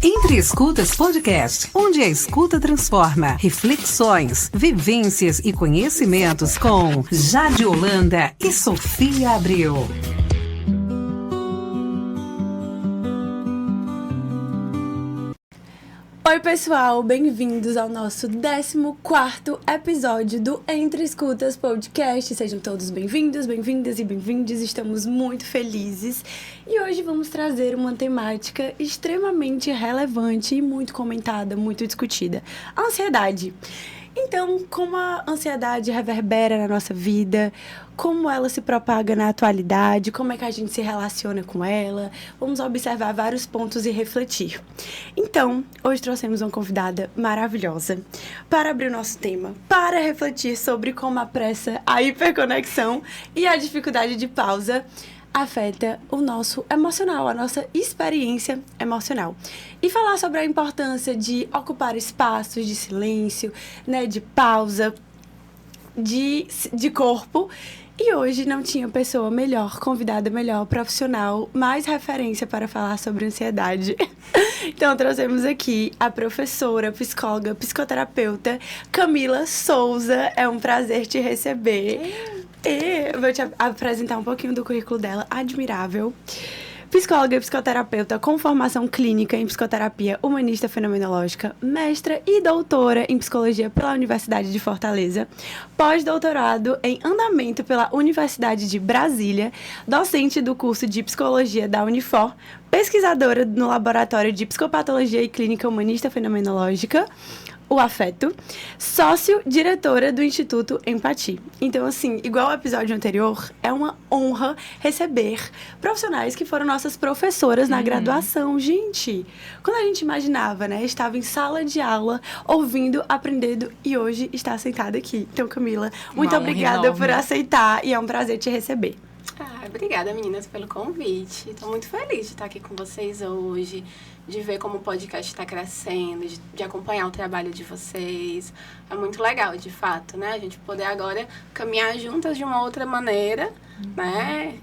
Entre Escutas Podcast, onde a escuta transforma. Reflexões, vivências e conhecimentos com Jade Holanda e Sofia Abreu. Oi pessoal, bem-vindos ao nosso 14º episódio do Entre Escutas Podcast. Sejam todos bem-vindos, bem-vindas e bem-vindes, estamos muito felizes. E hoje vamos trazer uma temática extremamente relevante e muito comentada, muito discutida: a ansiedade. Então, como a ansiedade reverbera na nossa vida, como ela se propaga na atualidade, como é que a gente se relaciona com ela, vamos observar vários pontos e refletir. Então, hoje trouxemos uma convidada maravilhosa para abrir o nosso tema, para refletir sobre como a pressa, a hiperconexão e a dificuldade de pausa afeta o nosso emocional, a nossa experiência emocional. E falar sobre a importância de ocupar espaços de silêncio, né, de pausa, de corpo. E hoje não tinha pessoa melhor, convidada melhor, profissional, mais referência para falar sobre ansiedade. Então, trouxemos aqui a professora, psicóloga, psicoterapeuta Camila Souza. É um prazer te receber. E eu vou te apresentar um pouquinho do currículo dela, admirável. Psicóloga e psicoterapeuta com formação clínica em psicoterapia humanista fenomenológica, mestra e doutora em psicologia pela Universidade de Fortaleza, pós-doutorado em andamento pela Universidade de Brasília, docente do curso de psicologia da Unifor, pesquisadora no Laboratório de Psicopatologia e Clínica Humanista Fenomenológica, o Afeto, sócio-diretora do Instituto Empati. Então, assim, igual ao episódio anterior, é uma honra receber profissionais que foram nossas professoras na graduação. Gente, quando a gente imaginava, né, estava em sala de aula, ouvindo, aprendendo, e hoje está sentada aqui. Então, Camila, muito obrigada por aceitar e é um prazer te receber. Obrigada, meninas, pelo convite. Estou muito feliz de estar aqui com vocês hoje, de ver como o podcast está crescendo, de acompanhar o trabalho de vocês. É muito legal, de fato, né? A gente poder agora caminhar juntas de uma outra maneira, né?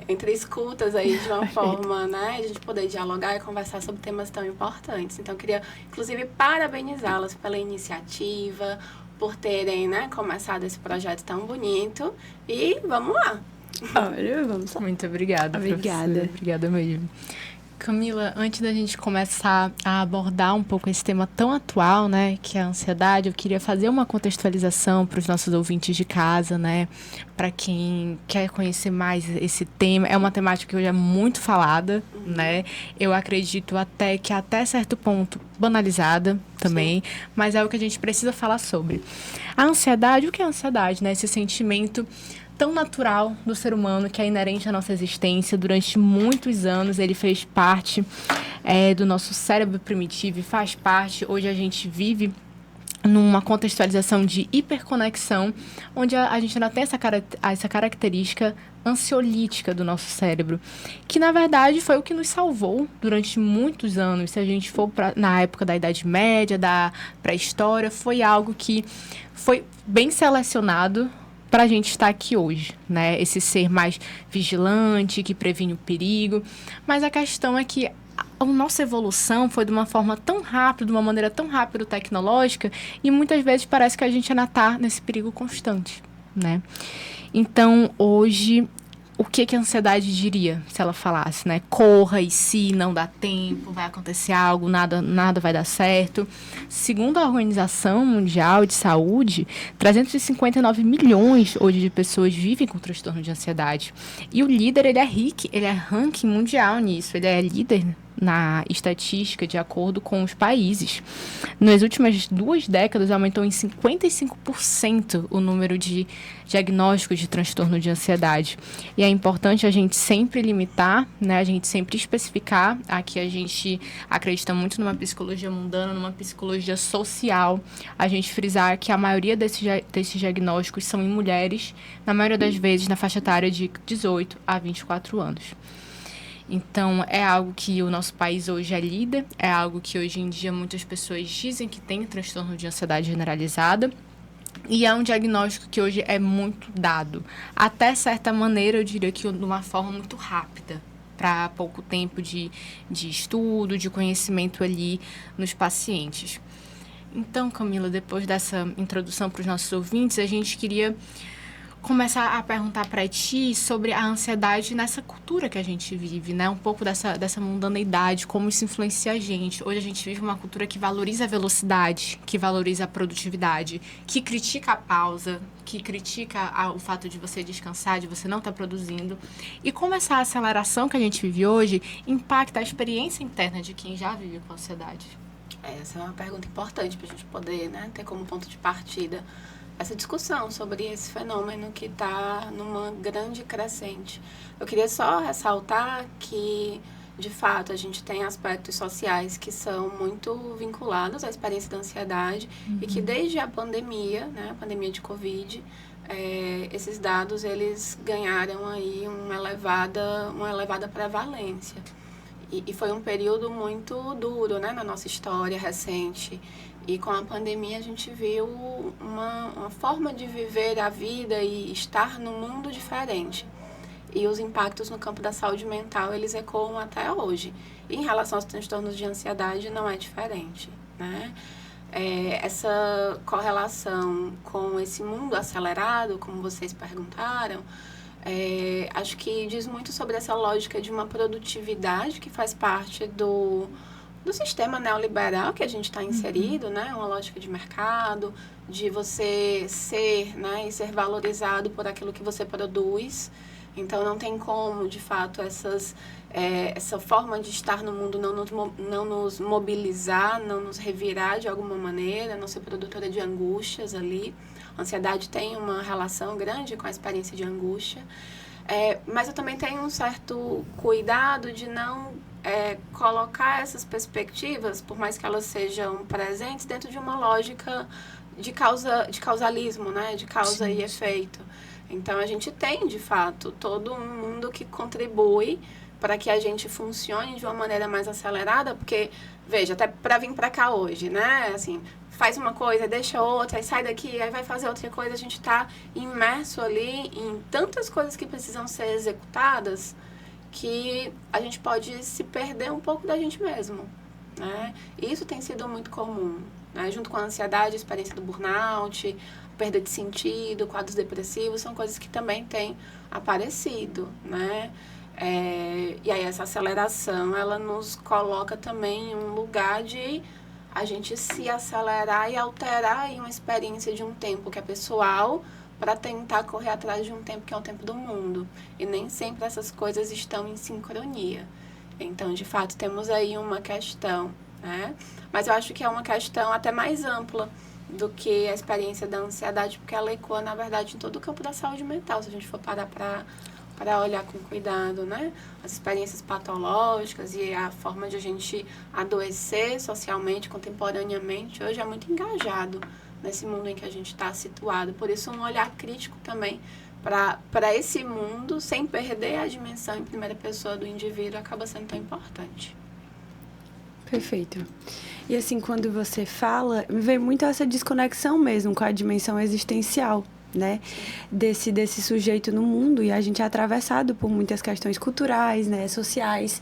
Entre escutas aí, de uma forma, né? A gente poder dialogar e conversar sobre temas tão importantes. Então, eu queria, inclusive, parabenizá-las pela iniciativa, por terem, né, começado esse projeto tão bonito. E vamos lá! Olha, vamos lá. Muito obrigada, Obrigada. professora. Obrigada mesmo. Camila, antes da gente começar a abordar um pouco esse tema tão atual, né, que é a ansiedade, eu queria fazer uma contextualização para os nossos ouvintes de casa, né, para quem quer conhecer mais esse tema. É uma temática que hoje é muito falada, né, eu acredito até que até certo ponto banalizada também, mas é o que a gente precisa falar sobre. A ansiedade, o que é a ansiedade, né, esse sentimento tão natural do ser humano, que é inerente à nossa existência. Durante muitos anos ele fez parte do nosso cérebro primitivo e faz parte. Hoje a gente vive numa contextualização de hiperconexão, onde a gente ainda tem essa característica ansiolítica do nosso cérebro, que na verdade foi o que nos salvou durante muitos anos. Se a gente for na época da Idade Média, da pré-história, foi algo que foi bem selecionado para a gente estar aqui hoje, né? Esse ser mais vigilante, que previne o perigo. Mas a questão é que a nossa evolução foi de uma forma tão rápida, de uma maneira tão rápida tecnológica, e muitas vezes parece que a gente ainda está nesse perigo constante, né? Então, hoje, o que a ansiedade diria se ela falasse, né? Corra, e se não dá tempo, vai acontecer algo, nada vai dar certo. Segundo a Organização Mundial de Saúde, 359 milhões hoje de pessoas vivem com transtorno de ansiedade. E o líder, ele é ranking mundial nisso, ele é líder na estatística de acordo com os países. Nas últimas 2 décadas, aumentou em 55% o número de diagnósticos de transtorno de ansiedade. E é importante a gente sempre limitar, né, a gente sempre especificar. Aqui a gente acredita muito numa psicologia mundana, numa psicologia social. A gente frisar que a maioria desses diagnósticos são em mulheres, na maioria das vezes na faixa etária de 18 a 24 anos. Então, é algo que o nosso país hoje é líder, é algo que hoje em dia muitas pessoas dizem que tem transtorno de ansiedade generalizada, e é um diagnóstico que hoje é muito dado. Até certa maneira, eu diria que de uma forma muito rápida, para pouco tempo de estudo, de conhecimento ali nos pacientes. Então, Camila, depois dessa introdução para os nossos ouvintes, a gente queria começar a perguntar para ti sobre a ansiedade nessa cultura que a gente vive, né? Um pouco dessa mundaneidade, como isso influencia a gente. Hoje a gente vive uma cultura que valoriza a velocidade, que valoriza a produtividade, que critica a pausa, que critica o fato de você descansar, de você não estar produzindo. E como essa aceleração que a gente vive hoje impacta a experiência interna de quem já vive com ansiedade? Essa é uma pergunta importante para a gente poder, né, ter como ponto de partida essa discussão sobre esse fenômeno que está numa grande crescente. Eu queria só ressaltar que, de fato, a gente tem aspectos sociais que são muito vinculados à experiência da ansiedade e que desde a pandemia, né, a pandemia de Covid, esses dados eles ganharam aí uma elevada prevalência. E foi um período muito duro, né, na nossa história recente. E com a pandemia a gente viu uma forma de viver a vida e estar num mundo diferente. E os impactos no campo da saúde mental, eles ecoam até hoje. E em relação aos transtornos de ansiedade, não é diferente, né? Essa correlação com esse mundo acelerado, como vocês perguntaram, acho que diz muito sobre essa lógica de uma produtividade que faz parte do sistema neoliberal que a gente está inserido, né? Uma lógica de mercado, de você ser, né, e ser valorizado por aquilo que você produz. Então, não tem como, de fato, essa forma de estar no mundo não nos mobilizar, não nos revirar de alguma maneira, não ser produtora de angústias ali. A ansiedade tem uma relação grande com a experiência de angústia. Mas eu também tenho um certo cuidado de não colocar essas perspectivas, por mais que elas sejam presentes, dentro de uma lógica de causalismo, né? De causa Sim. e efeito. Então, a gente tem, de fato, todo um mundo que contribui para que a gente funcione de uma maneira mais acelerada, porque, veja, até para vir para cá hoje, né? Assim, faz uma coisa, deixa outra, aí sai daqui, aí vai fazer outra coisa, a gente está imerso ali em tantas coisas que precisam ser executadas que a gente pode se perder um pouco da gente mesmo, né? E isso tem sido muito comum, né? Junto com a ansiedade, a experiência do burnout, perda de sentido, quadros depressivos, são coisas que também têm aparecido, né? E aí essa aceleração, ela nos coloca também em um lugar de a gente se acelerar e alterar aí uma experiência de um tempo que é pessoal para tentar correr atrás de um tempo que é o tempo do mundo. E nem sempre essas coisas estão em sincronia. Então, de fato, temos aí uma questão, né? Mas eu acho que é uma questão até mais ampla do que a experiência da ansiedade, porque ela ecoa, na verdade, em todo o campo da saúde mental, se a gente for parar para olhar com cuidado, né? As experiências patológicas e a forma de a gente adoecer socialmente, contemporaneamente, hoje é muito engajado nesse mundo em que a gente está situado. Por isso, um olhar crítico também para esse mundo, sem perder a dimensão em primeira pessoa do indivíduo, acaba sendo tão importante. Perfeito. E assim, quando você fala, me vem muito essa desconexão mesmo com a dimensão existencial, né? Desse sujeito no mundo, e a gente é atravessado por muitas questões culturais, né, sociais.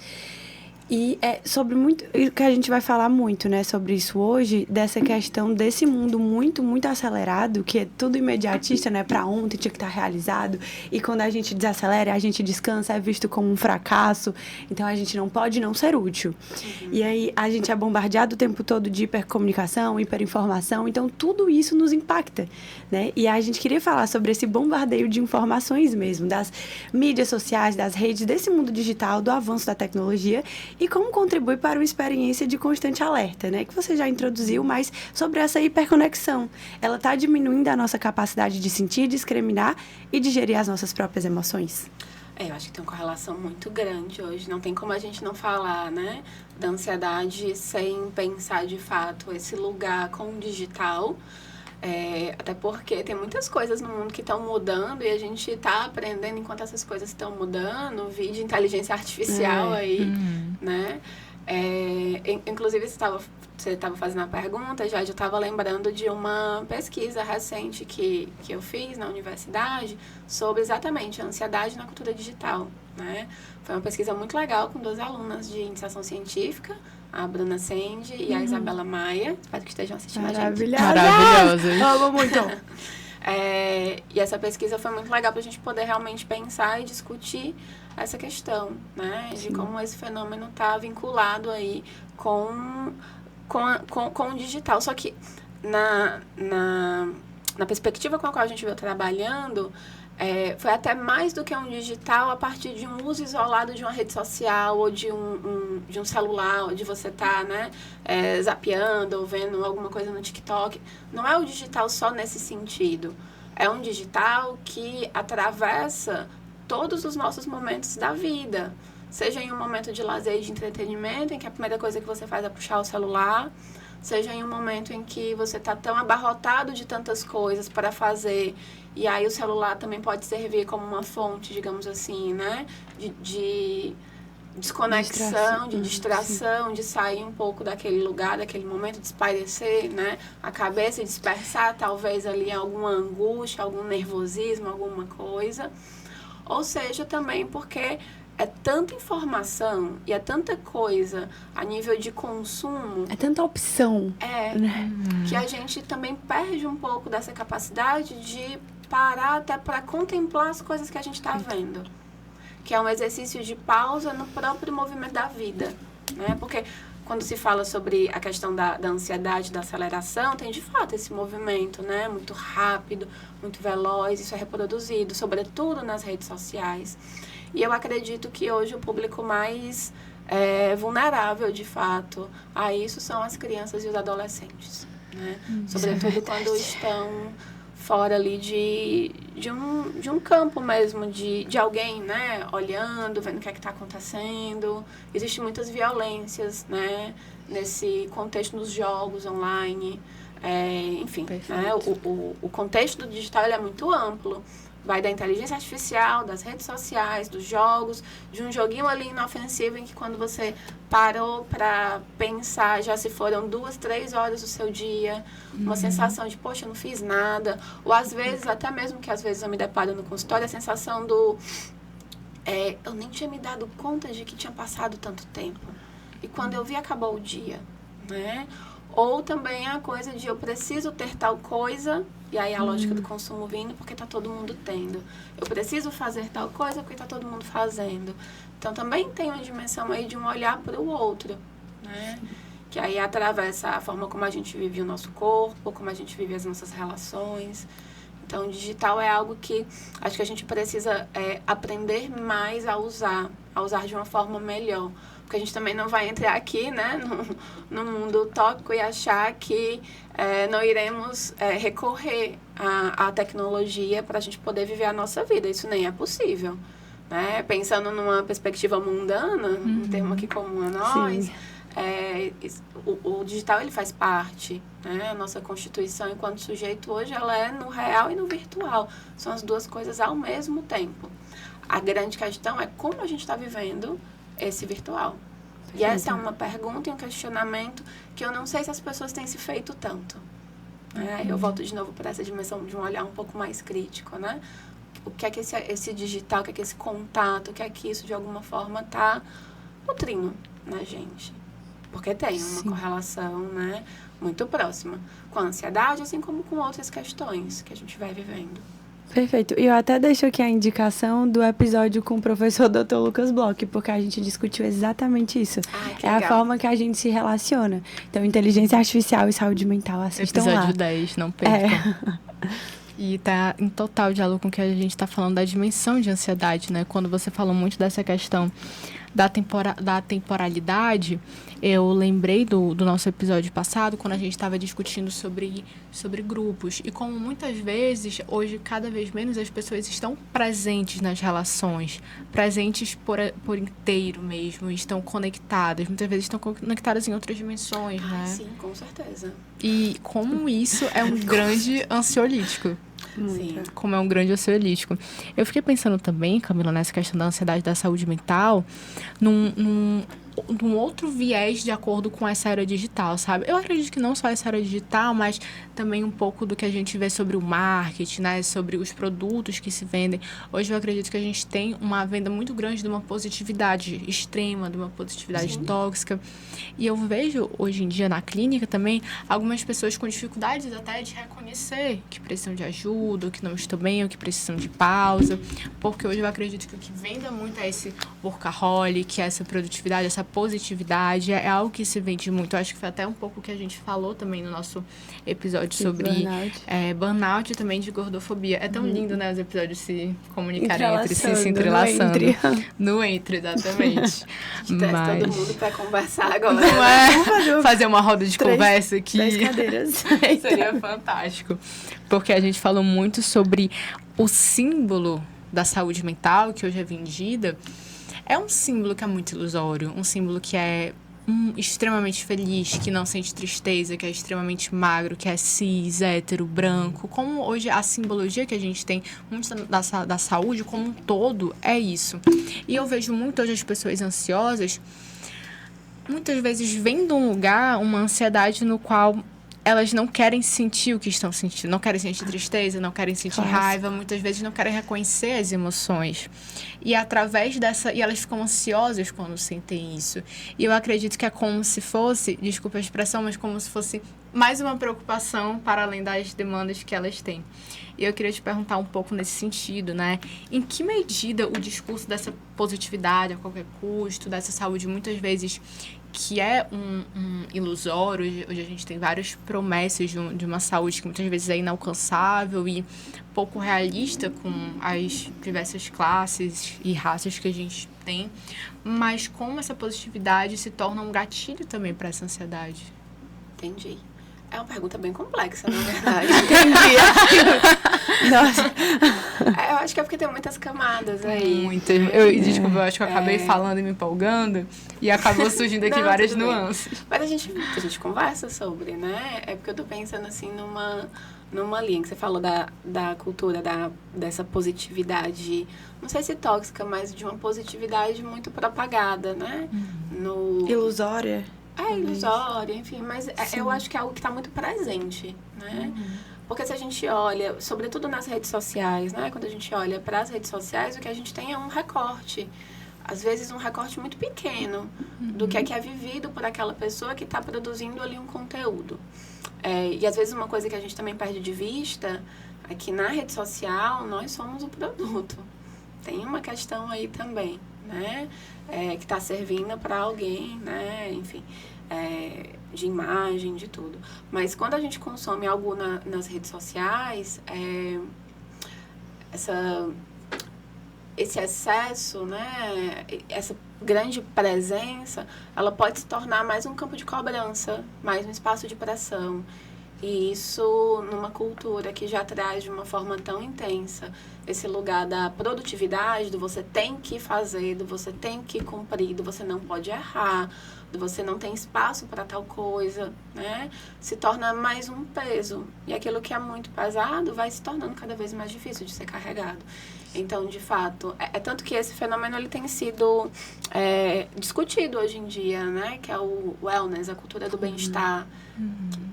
E é sobre muito, que a gente vai falar muito, né, sobre isso hoje, dessa questão desse mundo muito, muito acelerado, que é tudo imediatista, né, para ontem tinha que estar realizado, e quando a gente desacelera, a gente descansa, é visto como um fracasso, então a gente não pode não ser útil. E aí a gente é bombardeado o tempo todo de hipercomunicação, hiperinformação, então tudo isso nos impacta, né, e a gente queria falar sobre esse bombardeio de informações mesmo, das mídias sociais, das redes, desse mundo digital, do avanço da tecnologia, e como contribui para uma experiência de constante alerta, né? Que você já introduziu, mas sobre essa hiperconexão. Ela está diminuindo a nossa capacidade de sentir, discriminar e digerir as nossas próprias emoções. Eu acho que tem uma correlação muito grande hoje. Não tem como a gente não falar, né, da ansiedade sem pensar, de fato, esse lugar com o digital. Até porque tem muitas coisas no mundo que estão mudando e a gente está aprendendo enquanto essas coisas estão mudando, vídeo inteligência artificial aí, né? Inclusive, você estava fazendo a pergunta, já eu estava lembrando de uma pesquisa recente que eu fiz na universidade sobre exatamente a ansiedade na cultura digital, né? Foi uma pesquisa muito legal com 2 alunas de iniciação científica, a Bruna Sende e a Isabela Maia. Espero que estejam assistindo a gente. Maravilhosa. Amo muito. E essa pesquisa foi muito legal para a gente poder realmente pensar e discutir essa questão, né? De como esse fenômeno está vinculado aí com o digital. Só que na perspectiva com a qual a gente veio trabalhando, foi até mais do que um digital a partir de um uso isolado de uma rede social ou de um celular, onde você está, né, zapeando ou vendo alguma coisa no TikTok. Não é o digital só nesse sentido. É um digital que atravessa todos os nossos momentos da vida. Seja em um momento de lazer e de entretenimento, em que a primeira coisa que você faz é puxar o celular. Seja em um momento em que você está tão abarrotado de tantas coisas para fazer. E aí o celular também pode servir como uma fonte, digamos assim, né? De desconexão, de distração, de sair um pouco daquele lugar, daquele momento, de espairecer, né? A cabeça e dispersar talvez ali alguma angústia, algum nervosismo, alguma coisa. Ou seja, também porque é tanta informação e é tanta coisa a nível de consumo. É tanta opção. Que a gente também perde um pouco dessa capacidade de parar até para contemplar as coisas que a gente está vendo. Que é um exercício de pausa no próprio movimento da vida, né? Porque quando se fala sobre a questão da ansiedade, da aceleração, tem de fato esse movimento, né? Muito rápido, muito veloz, isso é reproduzido, sobretudo nas redes sociais. E eu acredito que hoje o público mais vulnerável, de fato, a isso são as crianças e os adolescentes, né? Sobretudo quando estão fora ali de um campo mesmo, de alguém, né? Olhando, vendo o que é que está acontecendo. Existem muitas violências, né? Nesse contexto dos jogos online. Enfim, né? O contexto do digital ele é muito amplo. Vai da inteligência artificial, das redes sociais, dos jogos, de um joguinho ali inofensivo em que quando você parou para pensar, já se foram 2, 3 horas do seu dia, uma sensação de, poxa, eu não fiz nada. Ou às vezes, até mesmo que às vezes eu me deparo no consultório, a sensação do, eu nem tinha me dado conta de que tinha passado tanto tempo. E quando eu vi, acabou o dia, né? Ou também a coisa de eu preciso ter tal coisa, e aí a lógica do consumo vindo porque está todo mundo tendo. Eu preciso fazer tal coisa porque está todo mundo fazendo. Então também tem uma dimensão aí de um olhar para o outro, né? Que aí atravessa a forma como a gente vive o nosso corpo, como a gente vive as nossas relações. Então o digital é algo que acho que a gente precisa aprender mais a usar de uma forma melhor. Porque a gente também não vai entrar aqui, né, no mundo utópico e achar que não iremos recorrer à tecnologia para a gente poder viver a nossa vida. Isso nem é possível, né? Pensando numa perspectiva mundana, um termo aqui comum a nós, o digital ele faz parte, né? A nossa constituição enquanto sujeito hoje ela é no real e no virtual. São as duas coisas ao mesmo tempo. A grande questão é como a gente está vivendo esse virtual. E essa é uma pergunta e um questionamento que eu não sei se as pessoas têm se feito tanto. Eu volto de novo para essa dimensão de um olhar um pouco mais crítico, né? O que é que esse digital, o que é que esse contato, o que é que isso de alguma forma está nutrindo na gente? Porque tem uma correlação, né, muito próxima com a ansiedade, assim como com outras questões que a gente vai vivendo. Perfeito. E eu até deixo aqui a indicação do episódio com o professor Dr. Lucas Bloch, porque a gente discutiu exatamente isso. Que legal. A forma que a gente se relaciona. Então, inteligência artificial e saúde mental, assistam lá. Episódio 10, não percam. E tá em total diálogo com o que a gente tá falando da dimensão de ansiedade, né? Quando você falou muito dessa questão da temporalidade, eu lembrei do nosso episódio passado, quando a gente estava discutindo sobre grupos. E como muitas vezes, hoje, cada vez menos, as pessoas estão presentes nas relações, presentes por inteiro mesmo, estão conectadas. Muitas vezes estão conectadas em outras dimensões, né? Sim, com certeza. E como isso é um grande ansiolítico. Sim. Como é um grande ansiolítico. Eu fiquei pensando também, Camila, nessa questão da ansiedade da saúde mental, de um outro viés de acordo com essa era digital, sabe? Eu acredito que não só essa era digital, mas também um pouco do que a gente vê sobre o marketing, né? Sobre os produtos que se vendem. Hoje eu acredito que a gente tem uma venda muito grande de uma positividade extrema, de uma positividade tóxica. E eu vejo hoje em dia na clínica também algumas pessoas com dificuldades até de reconhecer que precisam de ajuda, ou que não estão bem, ou que precisam de pausa. Porque hoje eu acredito que o que venda muito é esse workaholic, essa produtividade, essa positividade, é algo que se vende muito. Eu acho que foi até um pouco o que a gente falou também no nosso episódio sobre burnout e também de gordofobia. É tão lindo, né, os episódios se comunicarem entre si, se entrelaçando. No entre, exatamente. Traz todo mundo pra conversar agora. Não é? Fazer uma roda de conversa aqui. 3 cadeiras. Seria fantástico. Porque a gente falou muito sobre o símbolo da saúde mental, que hoje é vendida. É um símbolo que é muito ilusório, um símbolo que é extremamente feliz, que não sente tristeza, que é extremamente magro, que é cis, hétero, branco. Como hoje a simbologia que a gente tem muito da saúde como um todo é isso. E eu vejo muito hoje as pessoas ansiosas, muitas vezes vem de um lugar, uma ansiedade no qual elas não querem sentir o que estão sentindo, não querem sentir tristeza, não querem sentir raiva, muitas vezes não querem reconhecer as emoções. E através dessa... E elas ficam ansiosas quando sentem isso. E eu acredito que é como se fosse, desculpa a expressão, mas como se fosse mais uma preocupação para além das demandas que elas têm. E eu queria te perguntar um pouco nesse sentido, né? Em que medida o discurso dessa positividade a qualquer custo, dessa saúde muitas vezes que é um ilusório, hoje a gente tem várias promessas de uma saúde que muitas vezes é inalcançável e pouco realista com as diversas classes e raças que a gente tem, mas como essa positividade se torna um gatilho também para essa ansiedade? Entendi. É uma pergunta bem complexa, na verdade. Entendi. Nossa. Eu acho que é porque tem muitas camadas aí. Muitas. Desculpa, eu acho que eu acabei falando e me empolgando e acabou surgindo aqui várias nuances. Mas a gente conversa sobre, né? É porque eu tô pensando assim numa linha que você falou da cultura, dessa positividade, não sei se tóxica, mas de uma positividade muito propagada, né? Ilusória. Ilusória, enfim, mas eu acho que é algo que está muito presente, né? Porque se a gente olha, sobretudo nas redes sociais, né? Quando a gente olha para as redes sociais, o que a gente tem é um recorte. Às vezes um recorte muito pequeno do que é vivido por aquela pessoa que está produzindo ali um conteúdo. E às vezes uma coisa que a gente também perde de vista é que na rede social nós somos o produto. Tem uma questão aí também, né? Que está servindo para alguém, né? Enfim, de imagem, de tudo. Mas quando a gente consome algo nas redes sociais, esse excesso, né? Essa grande presença, ela pode se tornar mais um campo de cobrança, mais um espaço de pressão. E isso numa cultura que já traz de uma forma tão intensa esse lugar da produtividade, do você tem que fazer, do você tem que cumprir, do você não pode errar, do você não tem espaço para tal coisa, né? Se torna mais um peso. E aquilo que é muito pesado vai se tornando cada vez mais difícil de ser carregado. Então, de fato, é tanto que esse fenômeno ele tem sido discutido hoje em dia, né? Que é o wellness, a cultura do bem-estar.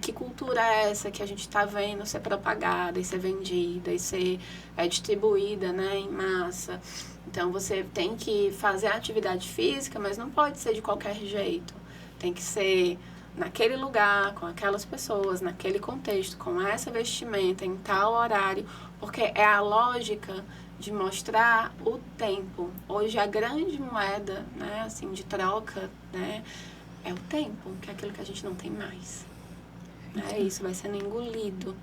Que cultura é essa que a gente está vendo ser propagada e ser vendida e ser distribuída, né, em massa? Então, você tem que fazer a atividade física, mas não pode ser de qualquer jeito. Tem que ser naquele lugar, com aquelas pessoas, naquele contexto, com essa vestimenta, em tal horário, porque é a lógica de mostrar o tempo. Hoje, a grande moeda, né, assim, de troca, né, é o tempo, que é aquilo que a gente não tem mais. Isso vai sendo engolido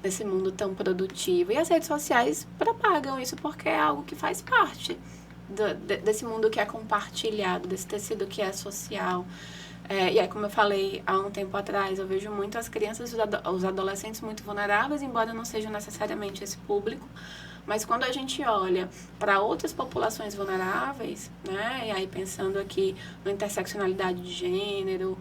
nesse mundo tão produtivo. E as redes sociais propagam isso porque é algo que faz parte desse mundo que é compartilhado, desse tecido que é social. E aí, como eu falei há um tempo atrás, eu vejo muito as crianças, os adolescentes muito vulneráveis, embora não sejam necessariamente esse público. Mas quando a gente olha para outras populações vulneráveis, né, e aí pensando aqui na interseccionalidade de gênero,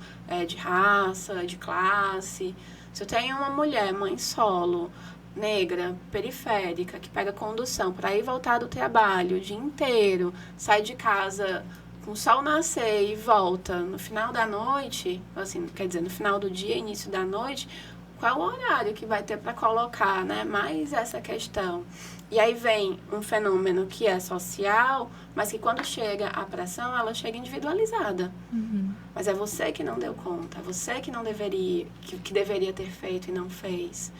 de raça, de classe, se eu tenho uma mulher, mãe solo, negra, periférica, que pega condução para ir voltar do trabalho o dia inteiro, sai de casa com o sol nascer e volta no final da noite, assim, quer dizer, no final do dia, início da noite, qual é o horário que vai ter para colocar, né? Mais essa questão. E aí vem um fenômeno que é social, mas que quando chega a pressão, ela chega individualizada. Mas é você que não deu conta, é você que não deveria, que deveria ter feito e não fez.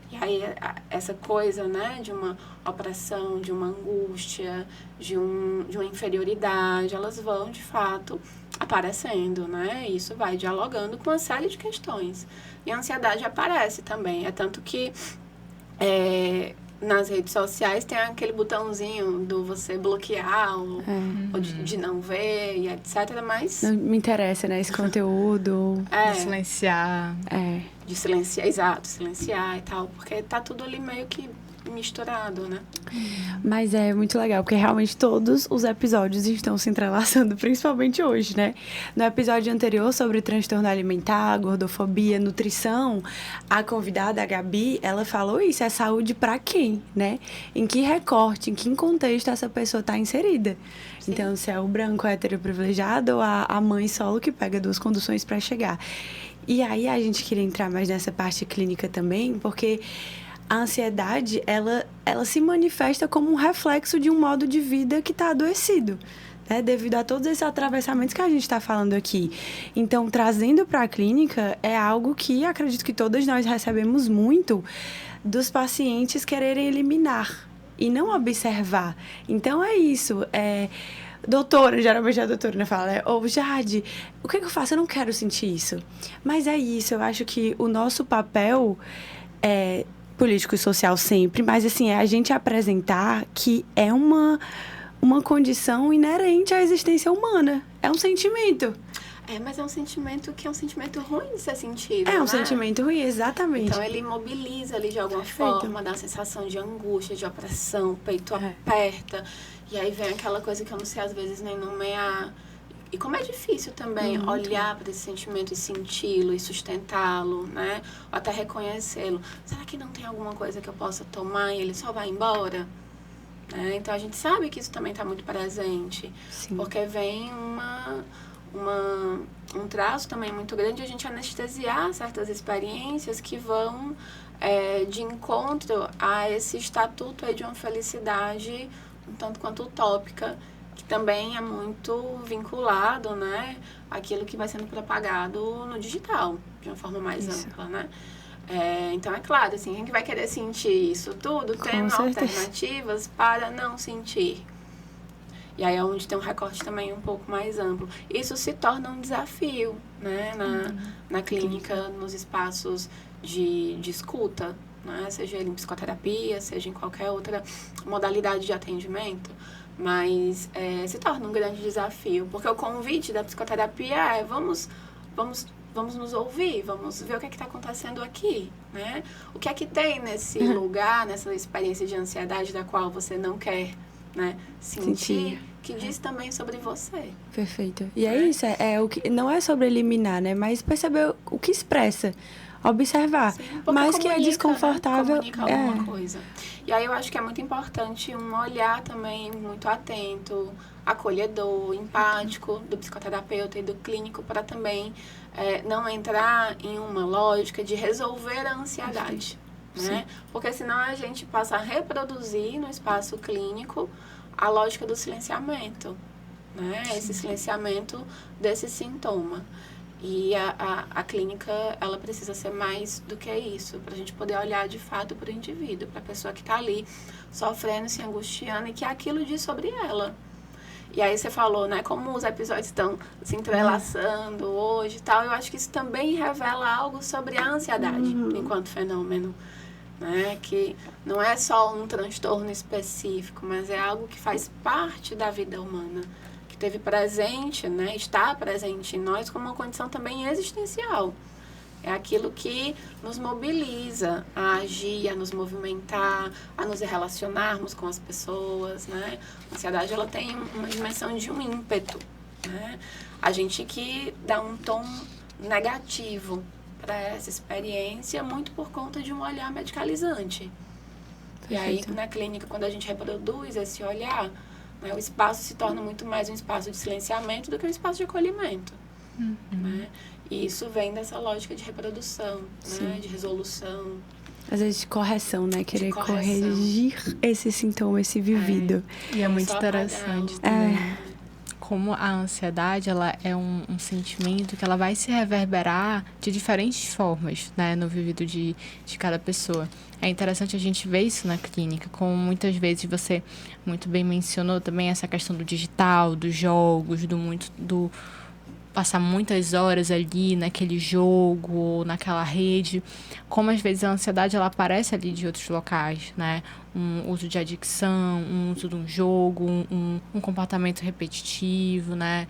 E aí, essa coisa, né, de uma opressão, de uma angústia, de uma inferioridade, elas vão, de fato, aparecendo, né? E isso vai dialogando com uma série de questões. E a ansiedade aparece também. É tanto que nas redes sociais tem aquele botãozinho do você bloquear ou de não ver e etc. Mas... Não me interessa, né? Esse conteúdo. De silenciar. De silenciar, exato, silenciar e tal. Porque tá tudo ali meio que misturado, né? Mas é muito legal, porque realmente todos os episódios estão se entrelaçando, principalmente hoje, né? No episódio anterior sobre transtorno alimentar, gordofobia, nutrição, a convidada, a Gabi, ela falou isso, é saúde pra quem, né? Em que recorte, em que contexto essa pessoa tá inserida. Sim. Então, se é o branco hétero privilegiado ou a mãe solo que pega 2 conduções para chegar. E aí a gente queria entrar mais nessa parte clínica também, porque a ansiedade, ela se manifesta como um reflexo de um modo de vida que está adoecido, né? Devido a todos esses atravessamentos que a gente está falando aqui. Então, trazendo para a clínica, é algo que acredito que todos nós recebemos muito dos pacientes quererem eliminar e não observar. Então, é isso. Doutora, geralmente a doutora fala, Jade, o que eu faço? Eu não quero sentir isso. Mas é isso, eu acho que o nosso papel é político e social sempre, mas assim, é a gente apresentar que é uma condição inerente à existência humana. É um sentimento. Mas é um sentimento que é um sentimento ruim de ser sentido, É um sentimento ruim, exatamente. Então, ele imobiliza ali de alguma forma, dá uma sensação de angústia, de opressão, o peito aperta. E aí vem aquela coisa que eu não sei, às vezes, nem nomear. E como é difícil também olhar para esse sentimento e senti-lo e sustentá-lo, né? Ou até reconhecê-lo. Será que não tem alguma coisa que eu possa tomar e ele só vai embora? Então, a gente sabe que isso também está muito presente. Sim. Porque vem um traço também muito grande de a gente anestesiar certas experiências que vão de encontro a esse estatuto aí de uma felicidade um tanto quanto utópica, que também é muito vinculado, né, àquilo que vai sendo propagado no digital, de uma forma mais ampla, né? Então, é claro, assim, quem que vai querer sentir isso tudo, tendo alternativas para não sentir. E aí é onde tem um recorte também um pouco mais amplo. Isso se torna um desafio, né, na clínica, nos espaços de escuta, né, seja ele em psicoterapia, seja em qualquer outra modalidade de atendimento. Mas se torna um grande desafio, porque o convite da psicoterapia é vamos nos ouvir, vamos ver o que está acontecendo aqui, né? O que é que tem nesse lugar, nessa experiência de ansiedade da qual você não quer, né, sentir, que diz também sobre você. Perfeito. E é isso, o que, não é sobre eliminar, né? Mas perceber o que expressa, observar. Sim, mas que é desconfortável. Né? Comunica alguma coisa. E aí eu acho que é muito importante um olhar também muito atento, acolhedor, empático do psicoterapeuta e do clínico para também não entrar em uma lógica de resolver a ansiedade. Né? Porque senão a gente passa a reproduzir no espaço clínico a lógica do silenciamento, né? Esse silenciamento desse sintoma. E a clínica, ela precisa ser mais do que isso, para a gente poder olhar de fato para o indivíduo, para a pessoa que está ali sofrendo, se angustiando e que aquilo diz sobre ela. E aí você falou, né, como os episódios estão se entrelaçando hoje e tal, eu acho que isso também revela algo sobre a ansiedade enquanto fenômeno, né, que não é só um transtorno específico, mas é algo que faz parte da vida humana, que teve presente, né, está presente em nós como uma condição também existencial. É aquilo que nos mobiliza a agir, a nos movimentar, a nos relacionarmos com as pessoas, né? A ansiedade, ela tem uma dimensão de um ímpeto, né? A gente que dá um tom negativo para essa experiência muito por conta de um olhar medicalizante. Perfeito. E aí, na clínica, quando a gente reproduz esse olhar, né? O espaço se torna muito mais um espaço de silenciamento do que um espaço de acolhimento. Né? E isso vem dessa lógica de reprodução, né? De resolução. Às vezes de correção, né? Querer correção. corrigir esse sintoma, esse vivido. E é muito Só interessante também. Como a ansiedade, ela é um sentimento que ela vai se reverberar de diferentes formas, né, no vivido de cada pessoa. É interessante a gente ver isso na clínica, como muitas vezes você muito bem mencionou também essa questão do digital, dos jogos, do passar muitas horas ali naquele jogo, naquela rede, como às vezes a ansiedade ela aparece ali de outros locais, né? Um uso de adicção, um uso de um jogo, um comportamento repetitivo, né?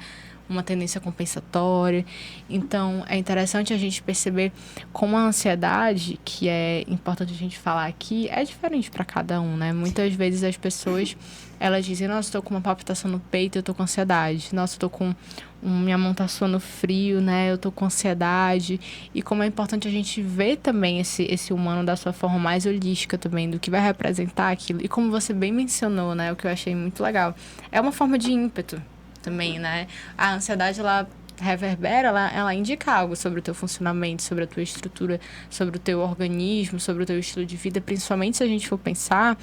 Uma tendência compensatória. Então, é interessante a gente perceber como a ansiedade, que é importante a gente falar aqui, é diferente para cada um, né? Muitas vezes as pessoas, elas dizem, nossa, estou com uma palpitação no peito, eu estou com ansiedade. Nossa, estou com minha mão tá suando frio, né? Eu tô com ansiedade. E como é importante a gente ver também esse humano da sua forma mais holística também, do que vai representar aquilo. E como você bem mencionou, né? O que eu achei muito legal. É uma forma de ímpeto também, né? A ansiedade, ela reverbera, ela indica algo sobre o teu funcionamento, sobre a tua estrutura, sobre o teu organismo, sobre o teu estilo de vida, principalmente se a gente for pensar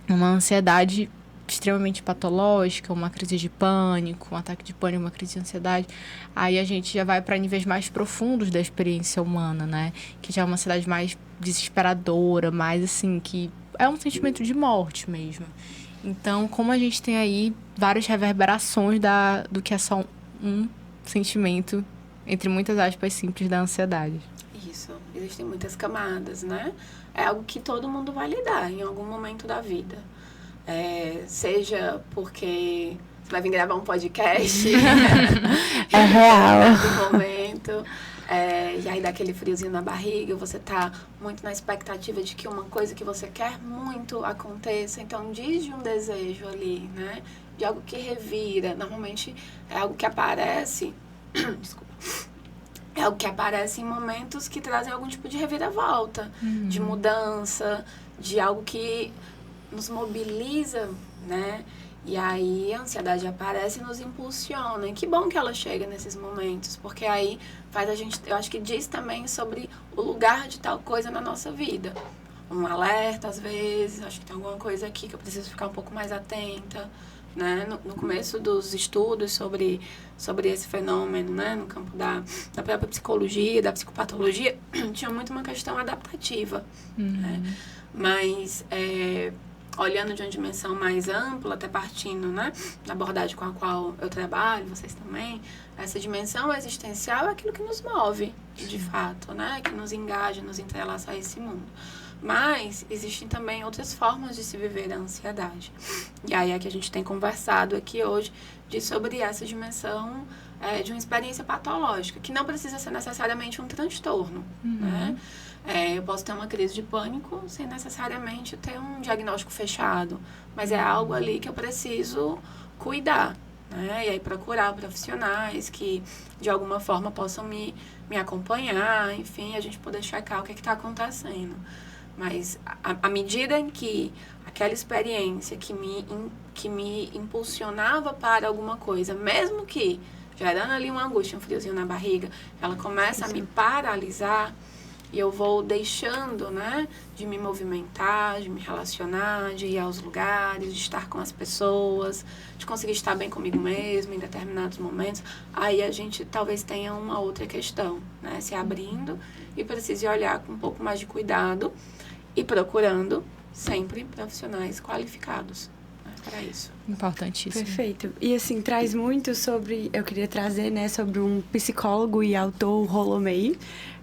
numa ansiedade extremamente patológica, uma crise de pânico, um ataque de pânico, uma crise de ansiedade, aí a gente já vai para níveis mais profundos da experiência humana, né? Que já é uma ansiedade mais desesperadora, mais assim, que é um sentimento de morte mesmo. Então, como a gente tem aí várias reverberações do que é só um sentimento, entre muitas aspas, simples da ansiedade. Isso, existem muitas camadas, né? É algo que todo mundo vai lidar em algum momento da vida. Seja porque você vai vir gravar um podcast. É real. No momento. E aí dá aquele friozinho na barriga, você tá muito na expectativa de que uma coisa que você quer muito aconteça. Então, diz de um desejo ali, né? De algo que revira. Normalmente é algo que aparece... Desculpa. É algo que aparece em momentos que trazem algum tipo de reviravolta, de mudança, de algo que nos mobiliza, né? E aí a ansiedade aparece e nos impulsiona. E que bom que ela chega nesses momentos, porque aí faz a gente... Eu acho que diz também sobre o lugar de tal coisa na nossa vida. Um alerta, às vezes, acho que tem alguma coisa aqui que eu preciso ficar um pouco mais atenta, né? No começo dos estudos sobre esse fenômeno, né? No campo da própria psicologia, da psicopatologia, tinha muito uma questão adaptativa, né? Mas... olhando de uma dimensão mais ampla, até partindo, né, da abordagem com a qual eu trabalho, vocês também, essa dimensão existencial é aquilo que nos move, de fato, né, que nos engaja, nos entrelaça a esse mundo. Mas existem também outras formas de se viver a ansiedade. E aí é que a gente tem conversado aqui hoje sobre essa dimensão de uma experiência patológica, que não precisa ser necessariamente um transtorno, né? Eu posso ter uma crise de pânico sem necessariamente ter um diagnóstico fechado, mas é algo ali que eu preciso cuidar, né? E aí procurar profissionais que de alguma forma possam me acompanhar, enfim, a gente poder checar o que está acontecendo. Mas à medida em que aquela experiência que me impulsionava para alguma coisa, mesmo que gerando ali uma angústia, um friozinho na barriga, ela começa a me paralisar, e eu vou deixando, né, de me movimentar, de me relacionar, de ir aos lugares, de estar com as pessoas, de conseguir estar bem comigo mesmo em determinados momentos. Aí a gente talvez tenha uma outra questão, né, se abrindo e precise olhar com um pouco mais de cuidado e procurando sempre profissionais qualificados, né, para isso. Importantíssimo. Perfeito. E assim, traz muito sobre... Eu queria trazer, né, sobre um psicólogo e autor, Rolomei.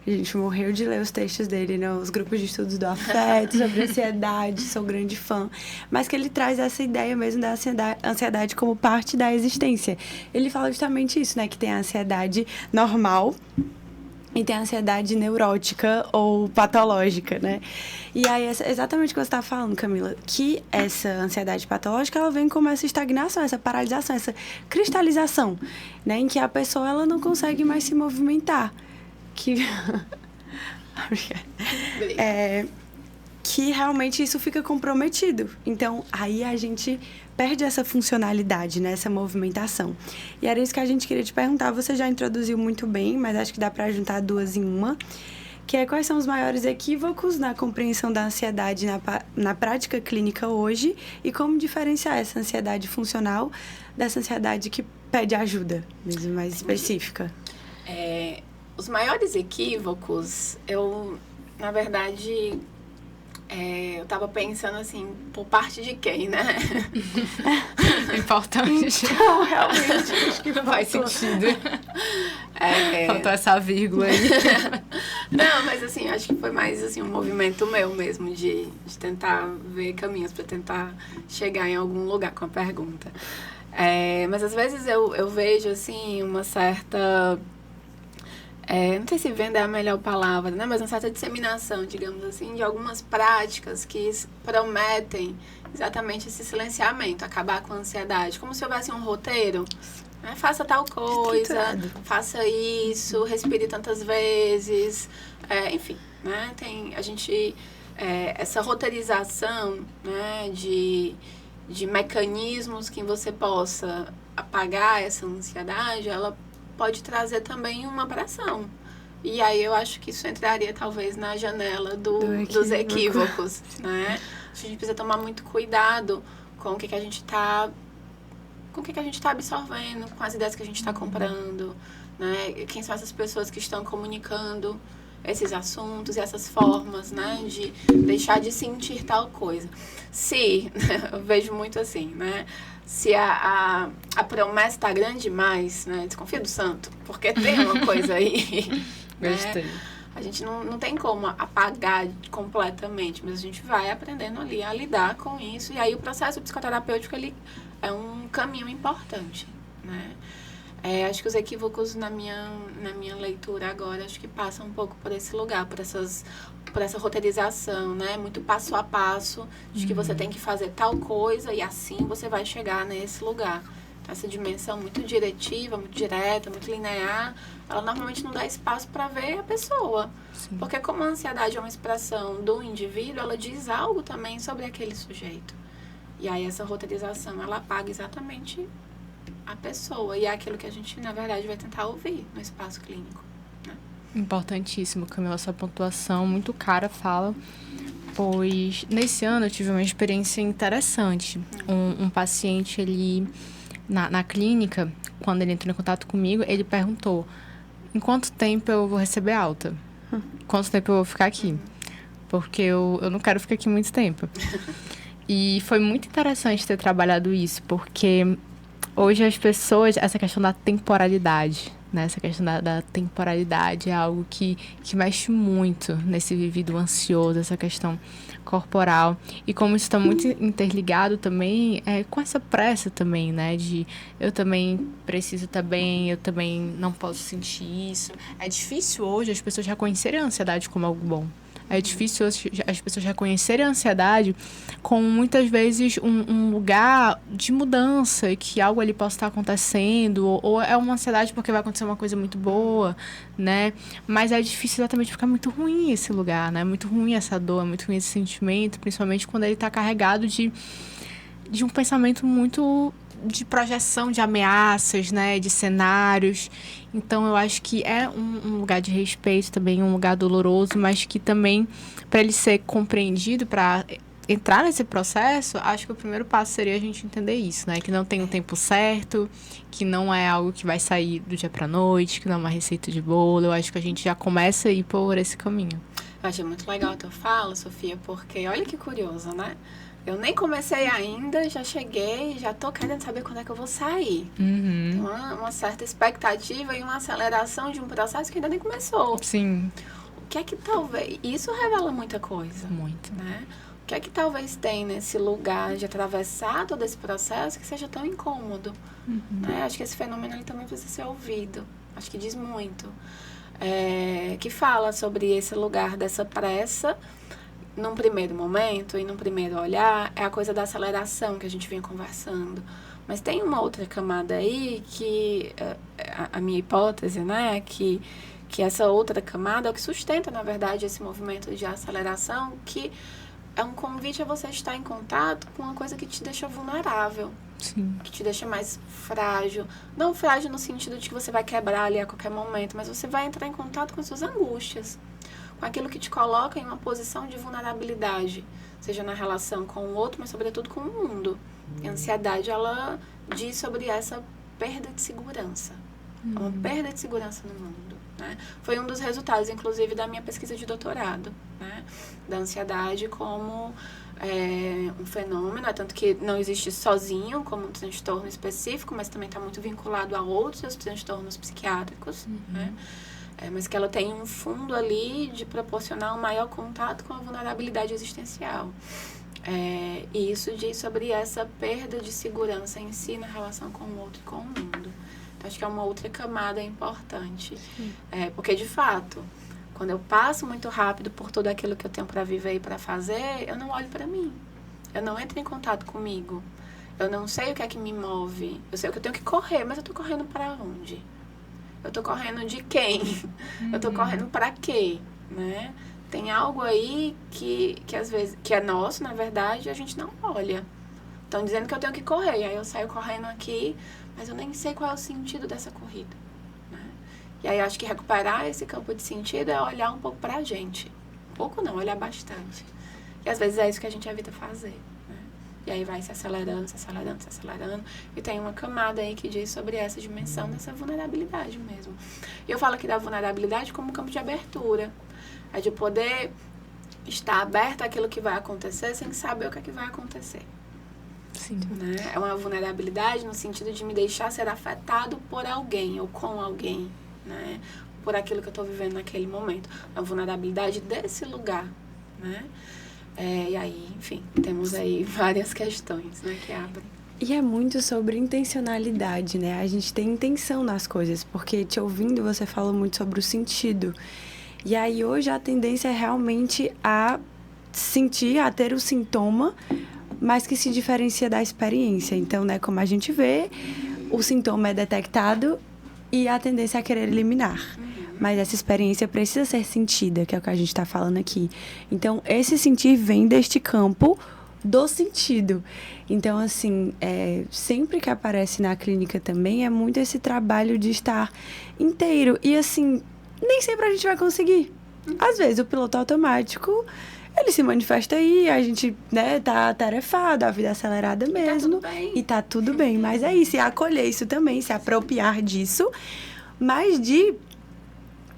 A gente morreu de ler os textos dele nos grupos de estudos do afeto, sobre ansiedade, sou grande fã. Mas que ele traz essa ideia mesmo da ansiedade como parte da existência. Ele fala justamente isso, né? Que tem a ansiedade normal e tem a ansiedade neurótica ou patológica, né? E aí, exatamente o que você está falando, Camila, que essa ansiedade patológica, ela vem como essa estagnação, essa paralisação, essa cristalização, né? Em que a pessoa, ela não consegue mais se movimentar. que realmente isso fica comprometido. Então, aí a gente perde essa funcionalidade, né? Essa movimentação. E era isso que a gente queria te perguntar. Você já introduziu muito bem, mas acho que dá para juntar duas em uma. Que é quais são os maiores equívocos na compreensão da ansiedade na prática clínica hoje e como diferenciar essa ansiedade funcional dessa ansiedade que pede ajuda, mesmo mais específica. Os maiores equívocos, na verdade... eu tava pensando assim, por parte de quem, né? Importante. Então, realmente, acho que faz sentido. Faltou essa vírgula aí. Não, mas assim, acho que foi mais assim, um movimento meu mesmo, de tentar ver caminhos para tentar chegar em algum lugar com a pergunta. Mas às vezes eu vejo assim, uma certa... não sei se venda é a melhor palavra, né? Mas uma certa disseminação, digamos assim, de algumas práticas que prometem exatamente esse silenciamento, acabar com a ansiedade. Como se houvesse um roteiro, né? Faça tal coisa, faça isso, respire tantas vezes, enfim, né? Tem essa roteirização, né? de mecanismos que você possa apagar essa ansiedade, ela pode trazer também uma pressão. E aí eu acho que isso entraria talvez na janela dos equívocos, né? A gente precisa tomar muito cuidado com o que a gente está absorvendo, com as ideias que a gente está comprando, né? Quem são essas pessoas que estão comunicando esses assuntos e essas formas, né? De deixar de sentir tal coisa. Eu vejo muito assim, né? Se a promessa está grande demais, né? Desconfia do santo, porque tem uma coisa aí. Gostei. Né? A gente não tem como apagar completamente, mas a gente vai aprendendo ali a lidar com isso. E aí o processo psicoterapêutico, ele é um caminho importante, né? Acho que os equívocos na minha leitura agora, acho que passam um pouco por esse lugar, por essa roteirização, né? Muito passo a passo, de que você tem que fazer tal coisa e assim você vai chegar nesse lugar. Essa dimensão muito diretiva, muito direta, muito linear, ela normalmente não dá espaço para ver a pessoa. Sim. Porque como a ansiedade é uma expressão do indivíduo, ela diz algo também sobre aquele sujeito. E aí essa roteirização, ela apaga exatamente a pessoa. E é aquilo que a gente, na verdade, vai tentar ouvir no espaço clínico. Né? Importantíssimo, Camila, sua pontuação muito cara fala, pois nesse ano eu tive uma experiência interessante. Um paciente, ele, na clínica, quando ele entrou em contato comigo, ele perguntou: em quanto tempo eu vou receber alta? Quanto tempo eu vou ficar aqui? Porque eu não quero ficar aqui muito tempo. E foi muito interessante ter trabalhado isso, porque hoje as pessoas, essa questão da temporalidade, né? Essa questão da temporalidade é algo que mexe muito nesse vivido ansioso, essa questão corporal. E como isso está muito interligado também com essa pressa também, né? De eu também preciso estar bem, eu também não posso sentir isso. É difícil hoje as pessoas reconhecerem a ansiedade como algo bom. É difícil as pessoas reconhecerem a ansiedade como, muitas vezes, um lugar de mudança, que algo ali possa estar acontecendo, ou é uma ansiedade porque vai acontecer uma coisa muito boa, né? Mas é difícil exatamente ficar muito ruim esse lugar, né? Muito ruim essa dor, muito ruim esse sentimento, principalmente quando ele está carregado de um pensamento muito de projeção de ameaças, né, de cenários. Então, eu acho que é um lugar de respeito também, um lugar doloroso, mas que também, para ele ser compreendido, para entrar nesse processo, acho que o primeiro passo seria a gente entender isso, né, que não tem um tempo certo, que não é algo que vai sair do dia para noite, que não é uma receita de bolo. Eu acho que a gente já começa a ir por esse caminho. Eu achei muito legal a tua fala, Sofia, porque olha que curioso, né? Eu nem comecei ainda, já cheguei, já tô querendo saber quando é que eu vou sair. Uhum. Uma certa expectativa e uma aceleração de um processo que ainda nem começou. Sim. O que é que talvez... Isso revela muita coisa. Muito. Né? O que é que talvez tem nesse lugar de atravessar todo esse processo que seja tão incômodo? Uhum. Né? Acho que esse fenômeno ele também precisa ser ouvido. Acho que diz muito. Que fala sobre esse lugar dessa pressa, num primeiro momento e num primeiro olhar, é a coisa da aceleração que a gente vinha conversando. Mas tem uma outra camada aí que, a minha hipótese, né, que essa outra camada é o que sustenta, na verdade, esse movimento de aceleração, que é um convite a você estar em contato com uma coisa que te deixa vulnerável. Sim. Que te deixa mais frágil. Não frágil no sentido de que você vai quebrar ali a qualquer momento, mas você vai entrar em contato com as suas angústias, com aquilo que te coloca em uma posição de vulnerabilidade, seja na relação com o outro, mas sobretudo com o mundo. E a ansiedade, ela diz sobre essa perda de segurança. É uma perda de segurança no mundo, né? Foi um dos resultados, inclusive, da minha pesquisa de doutorado, né? Da ansiedade como um fenômeno, tanto que não existe sozinho como um transtorno específico, mas também está muito vinculado a outros transtornos psiquiátricos, né? Mas que ela tem um fundo ali de proporcionar um maior contato com a vulnerabilidade existencial. E isso diz sobre essa perda de segurança em si na relação com o outro e com o mundo. Então, acho que é uma outra camada importante. Porque, de fato, quando eu passo muito rápido por tudo aquilo que eu tenho para viver e para fazer, eu não olho para mim. Eu não entro em contato comigo. Eu não sei o que é que me move. Eu sei que eu tenho que correr, mas eu tô correndo para onde? Eu tô correndo de quem? Eu tô correndo para quê? Né? Tem algo aí que às vezes, que é nosso, na verdade, e a gente não olha. Estão dizendo que eu tenho que correr, aí eu saio correndo aqui, mas eu nem sei qual é o sentido dessa corrida. Né? E aí eu acho que recuperar esse campo de sentido é olhar um pouco pra gente. Um pouco não, olhar bastante. E às vezes é isso que a gente evita fazer. Né? E aí vai se acelerando, se acelerando, se acelerando. E tem uma camada aí que diz sobre essa dimensão dessa vulnerabilidade mesmo. E eu falo aqui da vulnerabilidade como um campo de abertura. É de poder estar aberto àquilo que vai acontecer sem saber o que é que vai acontecer. Sim. Né? É uma vulnerabilidade no sentido de me deixar ser afetado por alguém ou com alguém, né? Por aquilo que eu estou vivendo naquele momento. É uma vulnerabilidade desse lugar, né? E aí, enfim, temos aí várias questões, né, que abrem. E é muito sobre intencionalidade, né? A gente tem intenção nas coisas, porque te ouvindo você fala muito sobre o sentido. E aí hoje a tendência é realmente a sentir, a ter o sintoma, mas que se diferencia da experiência. Então, né, como a gente vê, o sintoma é detectado e a tendência é a querer eliminar. Mas essa experiência precisa ser sentida, que é o que a gente está falando aqui. Então, esse sentir vem deste campo do sentido. Então, assim, sempre que aparece na clínica também, é muito esse trabalho de estar inteiro. E, assim, nem sempre a gente vai conseguir. Às vezes, o piloto automático, ele se manifesta aí, a gente, né, tá atarefado, a vida acelerada mesmo. E tá tudo bem. Mas é isso, e acolher isso também, se apropriar disso, mas de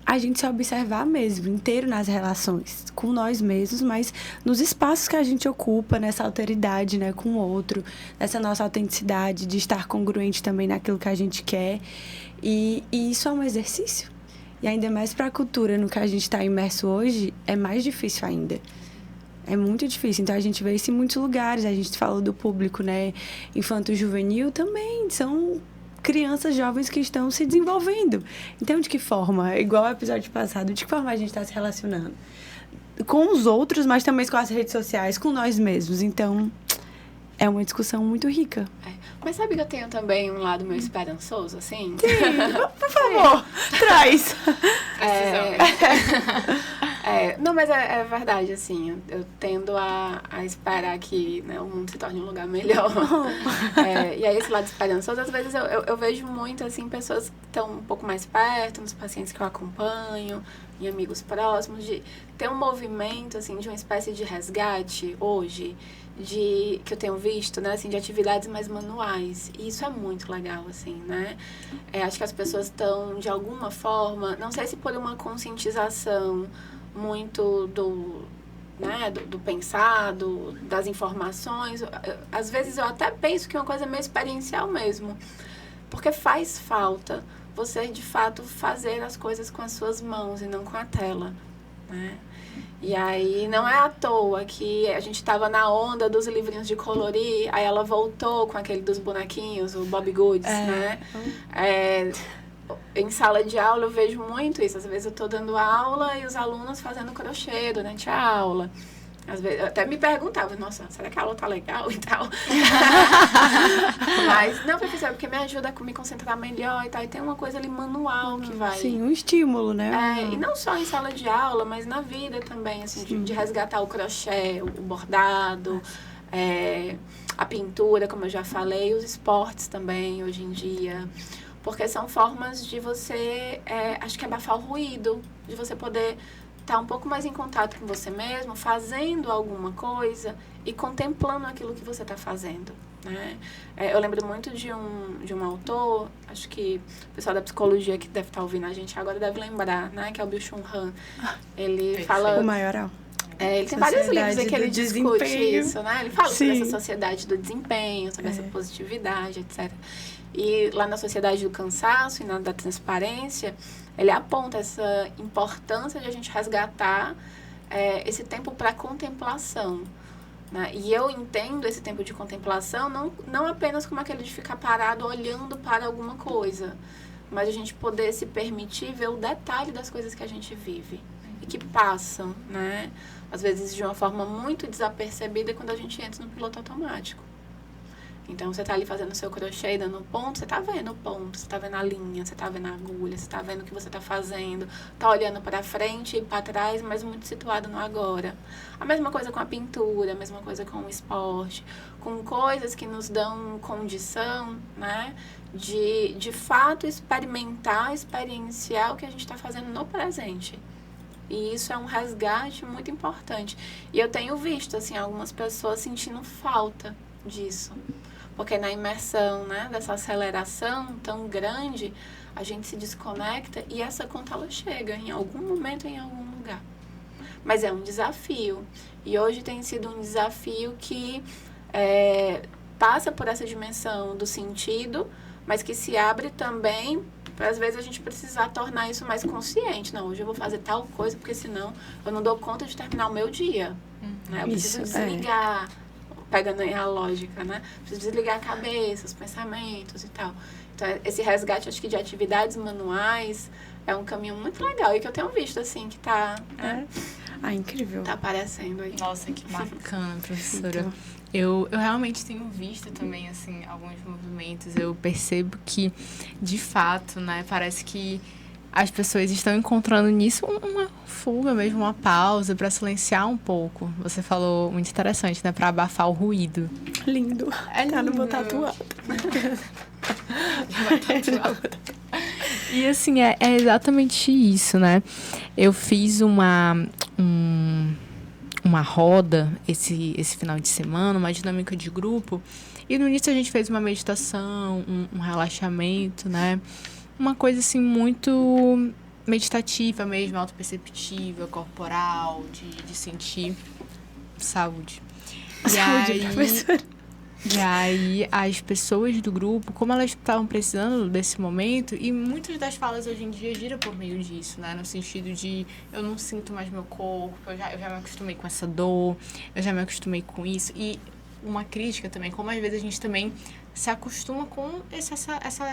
a gente se observar mesmo, inteiro nas relações, com nós mesmos, mas nos espaços que a gente ocupa, nessa alteridade, né, com o outro, nessa nossa autenticidade, de estar congruente também naquilo que a gente quer. E isso é um exercício. E ainda mais para a cultura no que a gente está imerso hoje, é mais difícil ainda. É muito difícil. Então, a gente vê isso em muitos lugares. A gente falou do público, né, infanto-juvenil também. São crianças jovens que estão se desenvolvendo. Então, de que forma? Igual ao episódio passado, de que forma a gente está se relacionando? Com os outros, mas também com as redes sociais, com nós mesmos. Então, é uma discussão muito rica. Mas sabe que eu tenho também um lado meio esperançoso, assim? Sim, por favor, traz. Não, mas é verdade, assim, eu tendo a esperar que, né, o mundo se torne um lugar melhor. E aí esse lado esperançoso, às vezes eu vejo muito, assim, pessoas que estão um pouco mais perto, nos pacientes que eu acompanho, em amigos próximos, de ter um movimento, assim, de uma espécie de resgate hoje, que eu tenho visto, né, assim, de atividades mais manuais. E isso é muito legal, assim, né? Acho que as pessoas estão, de alguma forma, não sei se por uma conscientização muito do pensado, das informações. Às vezes eu até penso que é uma coisa meio experiencial mesmo. Porque faz falta você, de fato, fazer as coisas com as suas mãos e não com a tela, né? E aí não é à toa que a gente estava na onda dos livrinhos de colorir, aí ela voltou com aquele dos bonequinhos, o Bobbie Goods, né? Em sala de aula eu vejo muito isso. Às vezes eu estou dando aula e os alunos fazendo crochê durante a aula. Às vezes, eu até me perguntava, nossa, será que a aula tá legal e tal? Mas, não, professor, porque me ajuda a me concentrar melhor e tal. E tem uma coisa ali manual que vai... Sim, um estímulo, né? E não só em sala de aula, mas na vida também, assim, de resgatar o crochê, o bordado, a pintura, como eu já falei, os esportes também, hoje em dia. Porque são formas de você, acho que abafar o ruído, de você poder estar um pouco mais em contato com você mesmo, fazendo alguma coisa e contemplando aquilo que você está fazendo, né? Eu lembro muito de um autor, acho que o pessoal da psicologia que deve estar ouvindo a gente agora deve lembrar, né? Que é o Byung-Chul Han. Ele fala... O Maioral. Ele tem vários livros em que ele discute desempenho. isso, né? Ele fala sobre Sim. essa sociedade do desempenho, sobre essa positividade, etc. E lá na sociedade do cansaço e na da transparência, ele aponta essa importância de a gente resgatar esse tempo para contemplação, né? E eu entendo esse tempo de contemplação não apenas como aquele de ficar parado olhando para alguma coisa, mas a gente poder se permitir ver o detalhe das coisas que a gente vive e que passam, né? Às vezes de uma forma muito desapercebida quando a gente entra no piloto automático. Então, você tá ali fazendo o seu crochê, dando ponto, você tá vendo o ponto, você tá vendo a linha, você tá vendo a agulha, você tá vendo o que você tá fazendo, tá olhando para frente e para trás, mas muito situado no agora. A mesma coisa com a pintura, a mesma coisa com o esporte, com coisas que nos dão condição, né, de fato experimentar, experienciar o que a gente tá fazendo no presente. E isso é um resgate muito importante. E eu tenho visto, assim, algumas pessoas sentindo falta disso. Porque na imersão, né, dessa aceleração tão grande, a gente se desconecta e essa conta ela chega em algum momento, em algum lugar. Mas é um desafio. E hoje tem sido um desafio que passa por essa dimensão do sentido, mas que se abre também para, às vezes, a gente precisar tornar isso mais consciente. Não, hoje eu vou fazer tal coisa, porque senão eu não dou conta de terminar o meu dia. Né? Eu preciso desligar... Pegando aí a lógica, né? Preciso desligar a cabeça, os pensamentos e tal. Então, esse resgate, acho que de atividades manuais é um caminho muito legal e que eu tenho visto, assim, que tá... incrível. Tá aparecendo aí. Nossa, que bacana, professora. Eu realmente tenho visto também, assim, alguns movimentos. Eu percebo que, de fato, né, parece que as pessoas estão encontrando nisso uma fuga mesmo, uma pausa para silenciar um pouco. Você falou muito interessante, né? Para abafar o ruído. Lindo. Lindo. Não vou tatuar. E assim, é exatamente isso, né? Eu fiz uma roda esse final de semana, uma dinâmica de grupo. E no início a gente fez uma meditação, um relaxamento, né? Uma coisa, assim, muito meditativa mesmo, autoperceptiva, corporal, de sentir saúde. Saúde, professora. E aí, as pessoas do grupo, como elas estavam precisando desse momento, e muitas das falas hoje em dia giram por meio disso, né? No sentido de, eu não sinto mais meu corpo, eu já me acostumei com essa dor, eu já me acostumei com isso. E uma crítica também, como às vezes a gente também se acostuma com essa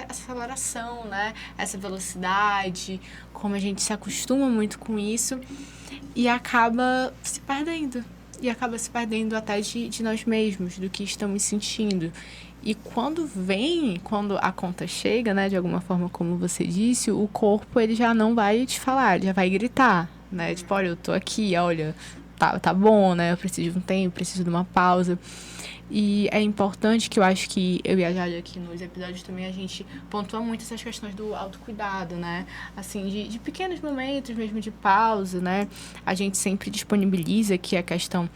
aceleração, né? Essa velocidade, como a gente se acostuma muito com isso e acaba se perdendo. E acaba se perdendo até de nós mesmos, do que estamos sentindo. E quando a conta chega, né? De alguma forma, como você disse, o corpo ele já não vai te falar, ele já vai gritar, né? Tipo, olha, eu tô aqui, olha, tá bom, né? Eu preciso de um tempo, preciso de uma pausa. E é importante que eu acho que eu e a Jade aqui nos episódios também a gente pontua muito essas questões do autocuidado, né? Assim, de pequenos momentos mesmo de pausa, né? A gente sempre disponibiliza aqui a questão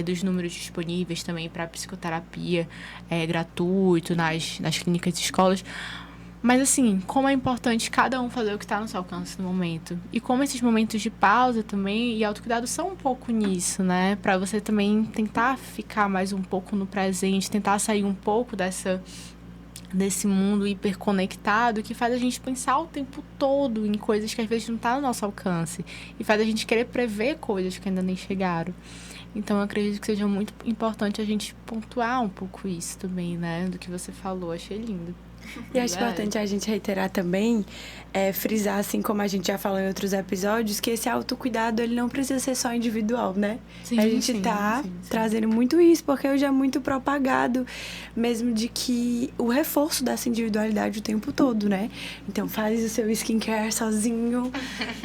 dos números disponíveis também para psicoterapia gratuito nas clínicas e escolas. Mas, assim, como é importante cada um fazer o que está no seu alcance no momento. E como esses momentos de pausa também e autocuidado são um pouco nisso, né? Para você também tentar ficar mais um pouco no presente, tentar sair um pouco desse mundo hiperconectado que faz a gente pensar o tempo todo em coisas que às vezes não tá no nosso alcance. E faz a gente querer prever coisas que ainda nem chegaram. Então, eu acredito que seja muito importante a gente pontuar um pouco isso também, né? Do que você falou. Achei lindo. E acho importante a gente reiterar também, frisar, assim como a gente já falou em outros episódios, que esse autocuidado, ele não precisa ser só individual, né? Sim, A gente tá trazendo muito isso, porque hoje é muito propagado mesmo de que o reforço dessa individualidade o tempo todo, né? Então faz o seu skincare sozinho,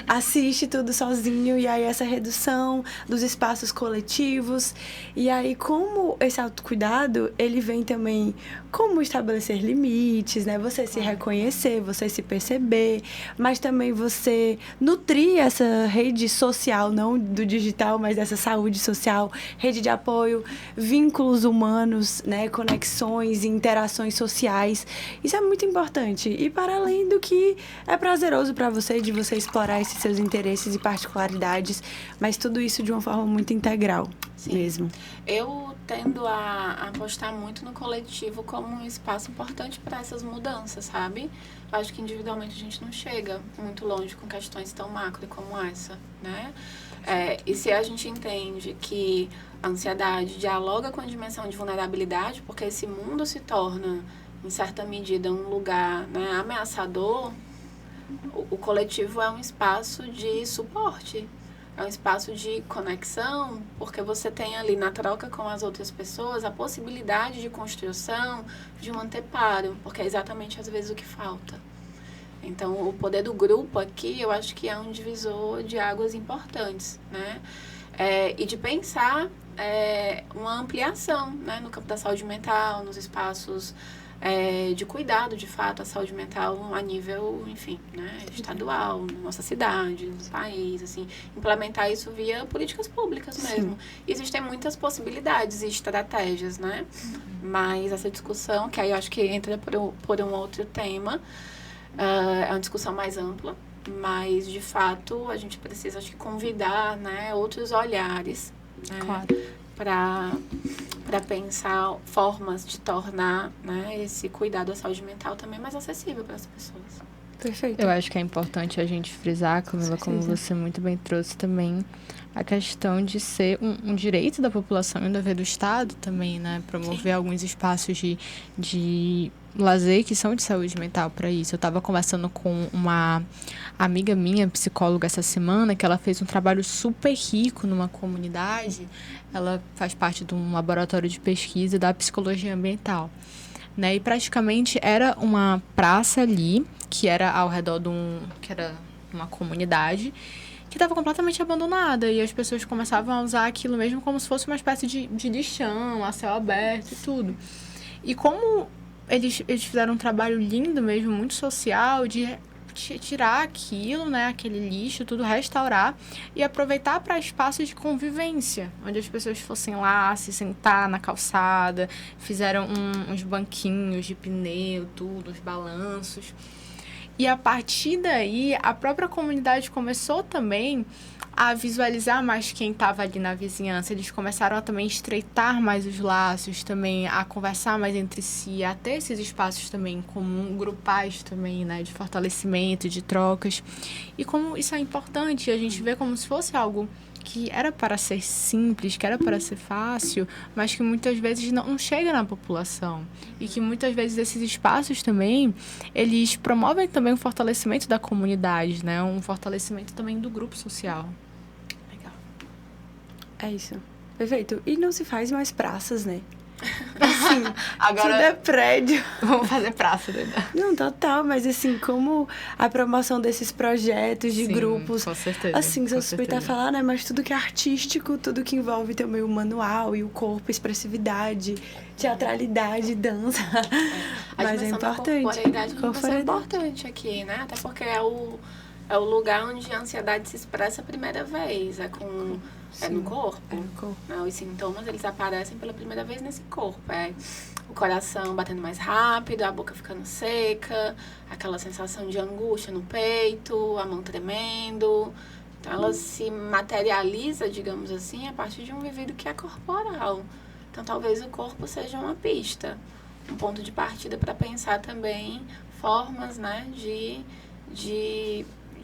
assiste tudo sozinho, e aí essa redução dos espaços coletivos. E aí, como esse autocuidado, ele vem também como estabelecer limites, né? Você se reconhecer, você se perceber, mas também você nutrir essa rede social, não do digital, mas dessa saúde social, rede de apoio, vínculos humanos, né? Conexões e interações sociais. Isso é muito importante. E para além do que é prazeroso para você, de você explorar esses seus interesses e particularidades, mas tudo isso de uma forma muito integral. Sim. Mesmo. Eu tendo a apostar muito no coletivo como um espaço importante para essas mudanças, sabe? Eu acho que individualmente a gente não chega muito longe com questões tão macro como essa, né? E se a gente entende que a ansiedade dialoga com a dimensão de vulnerabilidade, porque esse mundo se torna, em certa medida, um lugar, né, ameaçador, o coletivo é um espaço de suporte. É um espaço de conexão, porque você tem ali na troca com as outras pessoas a possibilidade de construção, de um anteparo, porque é exatamente às vezes o que falta. Então, o poder do grupo aqui, eu acho que é um divisor de águas importantes, né? E de pensar uma ampliação, né, no campo da saúde mental, nos espaços de cuidado, de fato, a saúde mental a nível, enfim, né, estadual, na nossa cidade, no país, assim, implementar isso via políticas públicas mesmo. Existem muitas possibilidades e estratégias, né, mas essa discussão, que aí eu acho que entra por um outro tema, é uma discussão mais ampla, mas, de fato, a gente precisa, acho que, convidar, né, outros olhares, né, claro, para pensar formas de tornar, né, esse cuidado à saúde mental também mais acessível para as pessoas. Perfeito. Eu acho que é importante a gente frisar, Camila, como você muito bem trouxe também, a questão de ser um direito da população e um dever do Estado também, né? Promover alguns espaços de lazer que são de saúde mental para isso. Eu estava conversando com uma amiga minha, psicóloga, essa semana, que ela fez um trabalho super rico numa comunidade. Ela faz parte de um laboratório de pesquisa da psicologia ambiental, né? E praticamente era uma praça ali, que era ao redor que era uma comunidade, que estava completamente abandonada, e as pessoas começavam a usar aquilo mesmo como se fosse uma espécie de lixão, a céu aberto e tudo. E como eles fizeram um trabalho lindo mesmo, muito social, de tirar aquilo, né, aquele lixo, tudo, restaurar e aproveitar para espaços de convivência, onde as pessoas fossem lá se sentar na calçada, fizeram uns banquinhos de pneu, tudo, uns balanços. E a partir daí, a própria comunidade começou também a visualizar mais quem estava ali na vizinhança. Eles começaram a também estreitar mais os laços, também a conversar mais entre si, a ter esses espaços também em comum, grupais também, né, de fortalecimento, de trocas. E como isso é importante, a gente vê como se fosse algo que era para ser simples, que era para ser fácil, mas que muitas vezes não chega na população. E que muitas vezes esses espaços também, eles promovem também o fortalecimento da comunidade, né? Um fortalecimento também do grupo social. Legal. É isso. Perfeito. E não se faz mais praças, né? Assim, agora tudo é prédio. Vamos fazer praça, né? Não, total, mas assim, como a promoção desses projetos de grupos. Com certeza. Assim, se eu suspeitar falar, né? Mas tudo que é artístico, tudo que envolve também o manual e o corpo, expressividade, teatralidade, dança. Mas é importante. A corporeidade é importante aqui, né? Até porque é o lugar onde a ansiedade se expressa a primeira vez. No corpo. É no corpo. Não, os sintomas, eles aparecem pela primeira vez nesse corpo. É o coração batendo mais rápido, a boca ficando seca, aquela sensação de angústia no peito, a mão tremendo. Então, ela se materializa, digamos assim, a partir de um vivido que é corporal. Então, talvez o corpo seja uma pista, um ponto de partida para pensar também formas, né, de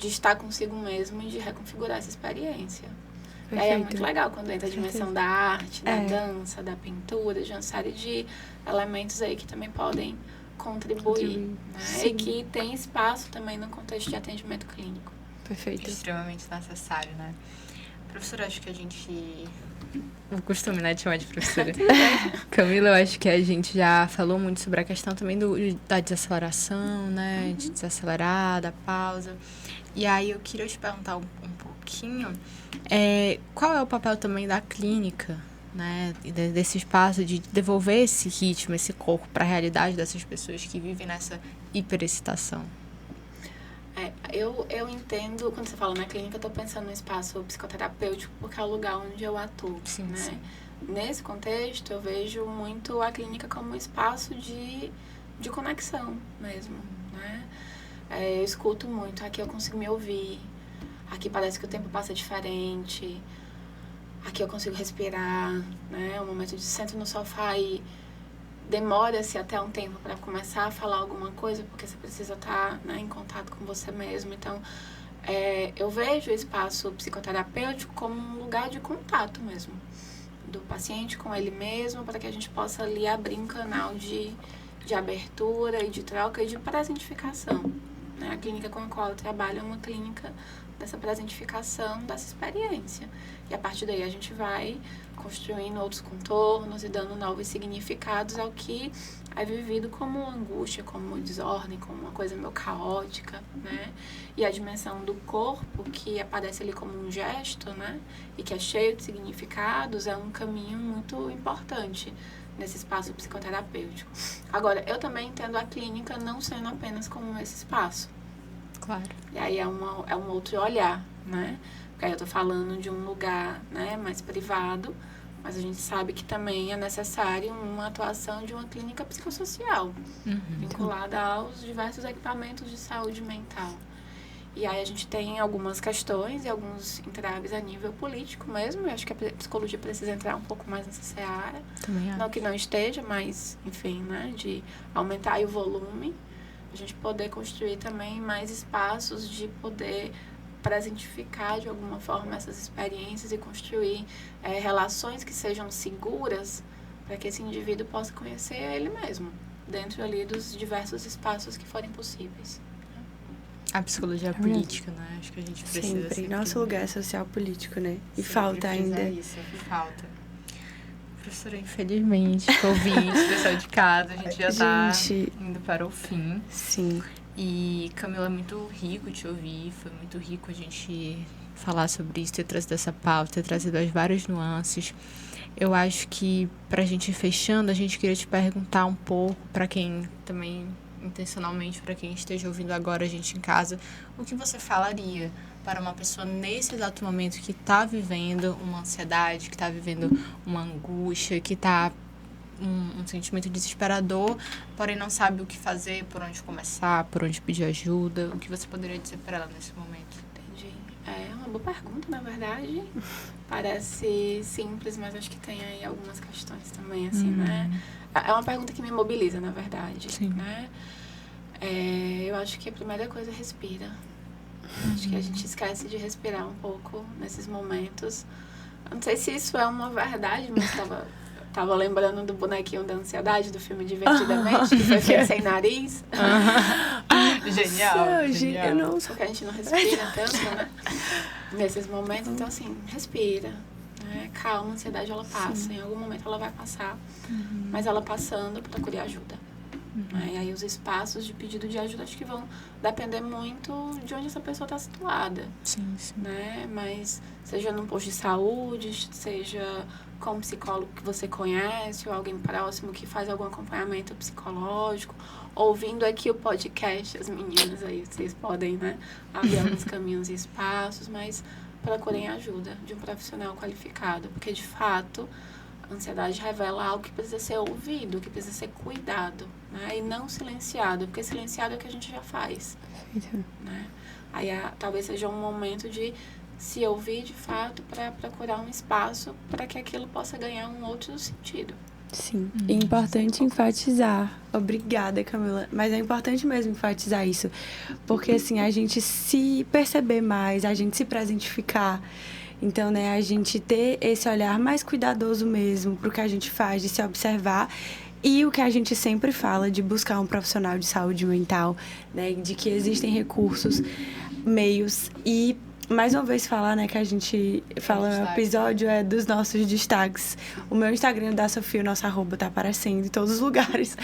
estar consigo mesmo e de reconfigurar essa experiência. Perfeito. É muito legal quando entra a dimensão da arte, da dança, da pintura, de uma série de elementos aí que também podem contribuir, né? Sim. E que tem espaço também no contexto de atendimento clínico. Perfeito. Extremamente necessário, né? Professora, acho que a gente... O costume, né, de chamar de professora. Camila, eu acho que a gente já falou muito sobre a questão também da desaceleração, né? De desacelerar, da pausa. E aí eu queria te perguntar um pouquinho, qual é o papel também da clínica, né? Desse espaço de devolver esse ritmo, esse corpo para a realidade dessas pessoas que vivem nessa hiperexcitação? Eu entendo, quando você fala na clínica, eu estou pensando no espaço psicoterapêutico, porque é o lugar onde eu atuo, Sim, né? sim. Nesse contexto, eu vejo muito a clínica como um espaço de conexão mesmo, né? Eu escuto muito, aqui eu consigo me ouvir, aqui parece que o tempo passa diferente, aqui eu consigo respirar, né? O momento de sento no sofá e demora-se até um tempo para começar a falar alguma coisa, porque você precisa estar, né, em contato com você mesmo. Então, eu vejo o espaço psicoterapêutico como um lugar de contato mesmo, do paciente com ele mesmo, para que a gente possa ali abrir um canal de abertura e de troca e de presentificação, né? A clínica com a qual eu trabalho é uma clínica dessa presentificação dessa experiência. E a partir daí a gente vai construindo outros contornos e dando novos significados ao que é vivido como angústia, como desordem, como uma coisa meio caótica, né? E a dimensão do corpo, que aparece ali como um gesto, né? E que é cheio de significados, é um caminho muito importante nesse espaço psicoterapêutico. Agora, eu também entendo a clínica não sendo apenas como esse espaço. Claro. E aí é um outro olhar, né? Porque aí eu tô falando de um lugar, né, mais privado, mas a gente sabe que também é necessário uma atuação de uma clínica psicossocial, vinculada aos diversos equipamentos de saúde mental. E aí a gente tem algumas questões e alguns entraves a nível político mesmo. Eu acho que a psicologia precisa entrar um pouco mais nessa seara. Também acho. Não que não esteja, mas, enfim, né, de aumentar aí o volume. A gente poder construir também mais espaços de poder presentificar de alguma forma essas experiências e construir relações que sejam seguras para que esse indivíduo possa conhecer ele mesmo, dentro ali dos diversos espaços que forem possíveis. A psicologia política, né? Acho que a gente precisa Sempre. Nosso lugar é social político, né? E sempre falta ainda. Isso, falta. Professora, infelizmente, ouvinte, pessoal de casa, a gente já está indo para o fim. Sim. E, Camila, é muito rico te ouvir, foi muito rico a gente falar sobre isso, ter trazido essa pauta, ter trazido as várias nuances. Eu acho que, para a gente ir fechando, a gente queria te perguntar um pouco, para quem também, intencionalmente, para quem esteja ouvindo agora a gente em casa, o que você falaria para uma pessoa nesse exato momento que está vivendo uma ansiedade, que está vivendo uma angústia, que está um sentimento desesperador, porém não sabe o que fazer, por onde começar, por onde pedir ajuda. O que você poderia dizer para ela nesse momento? Entendi. É uma boa pergunta, na verdade. Parece simples, mas acho que tem aí algumas questões também, assim, né? É uma pergunta que me mobiliza, na verdade. Sim. Né? Eu acho que a primeira coisa é respira. Acho que a gente esquece de respirar um pouco nesses momentos. Eu não sei se isso é uma verdade, mas tava lembrando do bonequinho da ansiedade, do filme Divertidamente, que foi feito sem nariz. Genial. Porque a gente não respira tanto, né? Nesses momentos. Então, assim, respira. Né? Calma, a ansiedade, ela passa. Sim. Em algum momento ela vai passar. Mas ela passando, procure ajuda. Né? E aí os espaços de pedido de ajuda acho que vão depender muito de onde essa pessoa está situada. Sim. Né? Mas seja num posto de saúde, seja com um psicólogo que você conhece, ou alguém próximo que faz algum acompanhamento psicológico, ouvindo aqui o podcast, as meninas aí, vocês podem, né, abrir alguns caminhos e espaços, mas procurem ajuda de um profissional qualificado, porque de fato a ansiedade revela algo que precisa ser ouvido, que precisa ser cuidado, né? E não silenciado, porque silenciado é o que a gente já faz. Né? Aí talvez seja um momento de se ouvir de fato para procurar um espaço para que aquilo possa ganhar um outro sentido. Sim, é importante enfatizar. Obrigada, Camila. Mas é importante mesmo enfatizar isso, porque assim, a gente se perceber mais, a gente se presentificar. Então, né, a gente ter esse olhar mais cuidadoso mesmo pro que a gente faz, de se observar E o que a gente sempre fala de buscar um profissional de saúde mental, né? De que existem recursos, meios e... Mais uma vez falar, né, que a gente fala no episódio dos nossos destaques. O meu Instagram da Sofia, o nosso @, tá aparecendo em todos os lugares.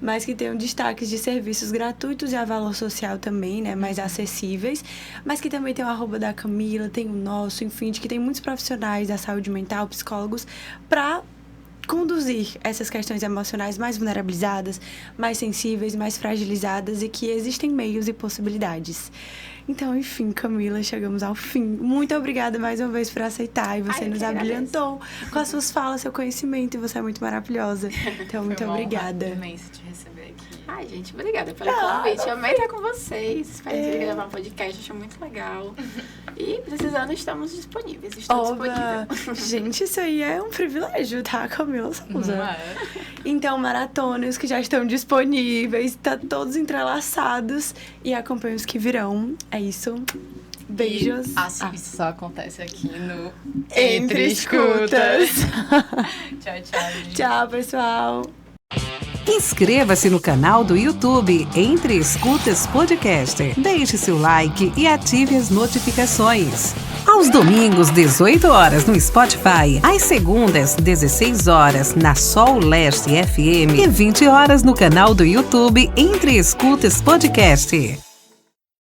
Mas que tem destaques de serviços gratuitos e a valor social também, né, mais acessíveis. Mas que também tem o @ da Camila, tem o nosso, enfim, de que tem muitos profissionais da saúde mental, psicólogos, para conduzir essas questões emocionais mais vulnerabilizadas, mais sensíveis, mais fragilizadas e que existem meios e possibilidades. Então, enfim, Camila, chegamos ao fim. Muito obrigada mais uma vez por aceitar. E você nos abrilhantou com as suas falas, seu conhecimento. E você é muito maravilhosa. Então, muito obrigada. Foi imenso te receber aqui. Ai, gente, obrigada pelo convite. Eu amei estar com vocês. Espero gravar um podcast, acho muito legal. E precisando, estamos disponíveis. Estou disponível. Gente, isso aí é um privilégio, tá, Camila Souza? Não é? Então, maratonas que já estão disponíveis, tá todos entrelaçados. E acompanhem os que virão. É isso. Beijos. Isso só acontece aqui no Entre Escutas. Tchau, tchau, gente. Tchau, pessoal. Inscreva-se no canal do YouTube Entre Escutas Podcast. Deixe seu like e ative as notificações. Aos domingos, 18 horas no Spotify. Às segundas, 16 horas na Sol Leste FM. E 20 horas no canal do YouTube Entre Escutas Podcast.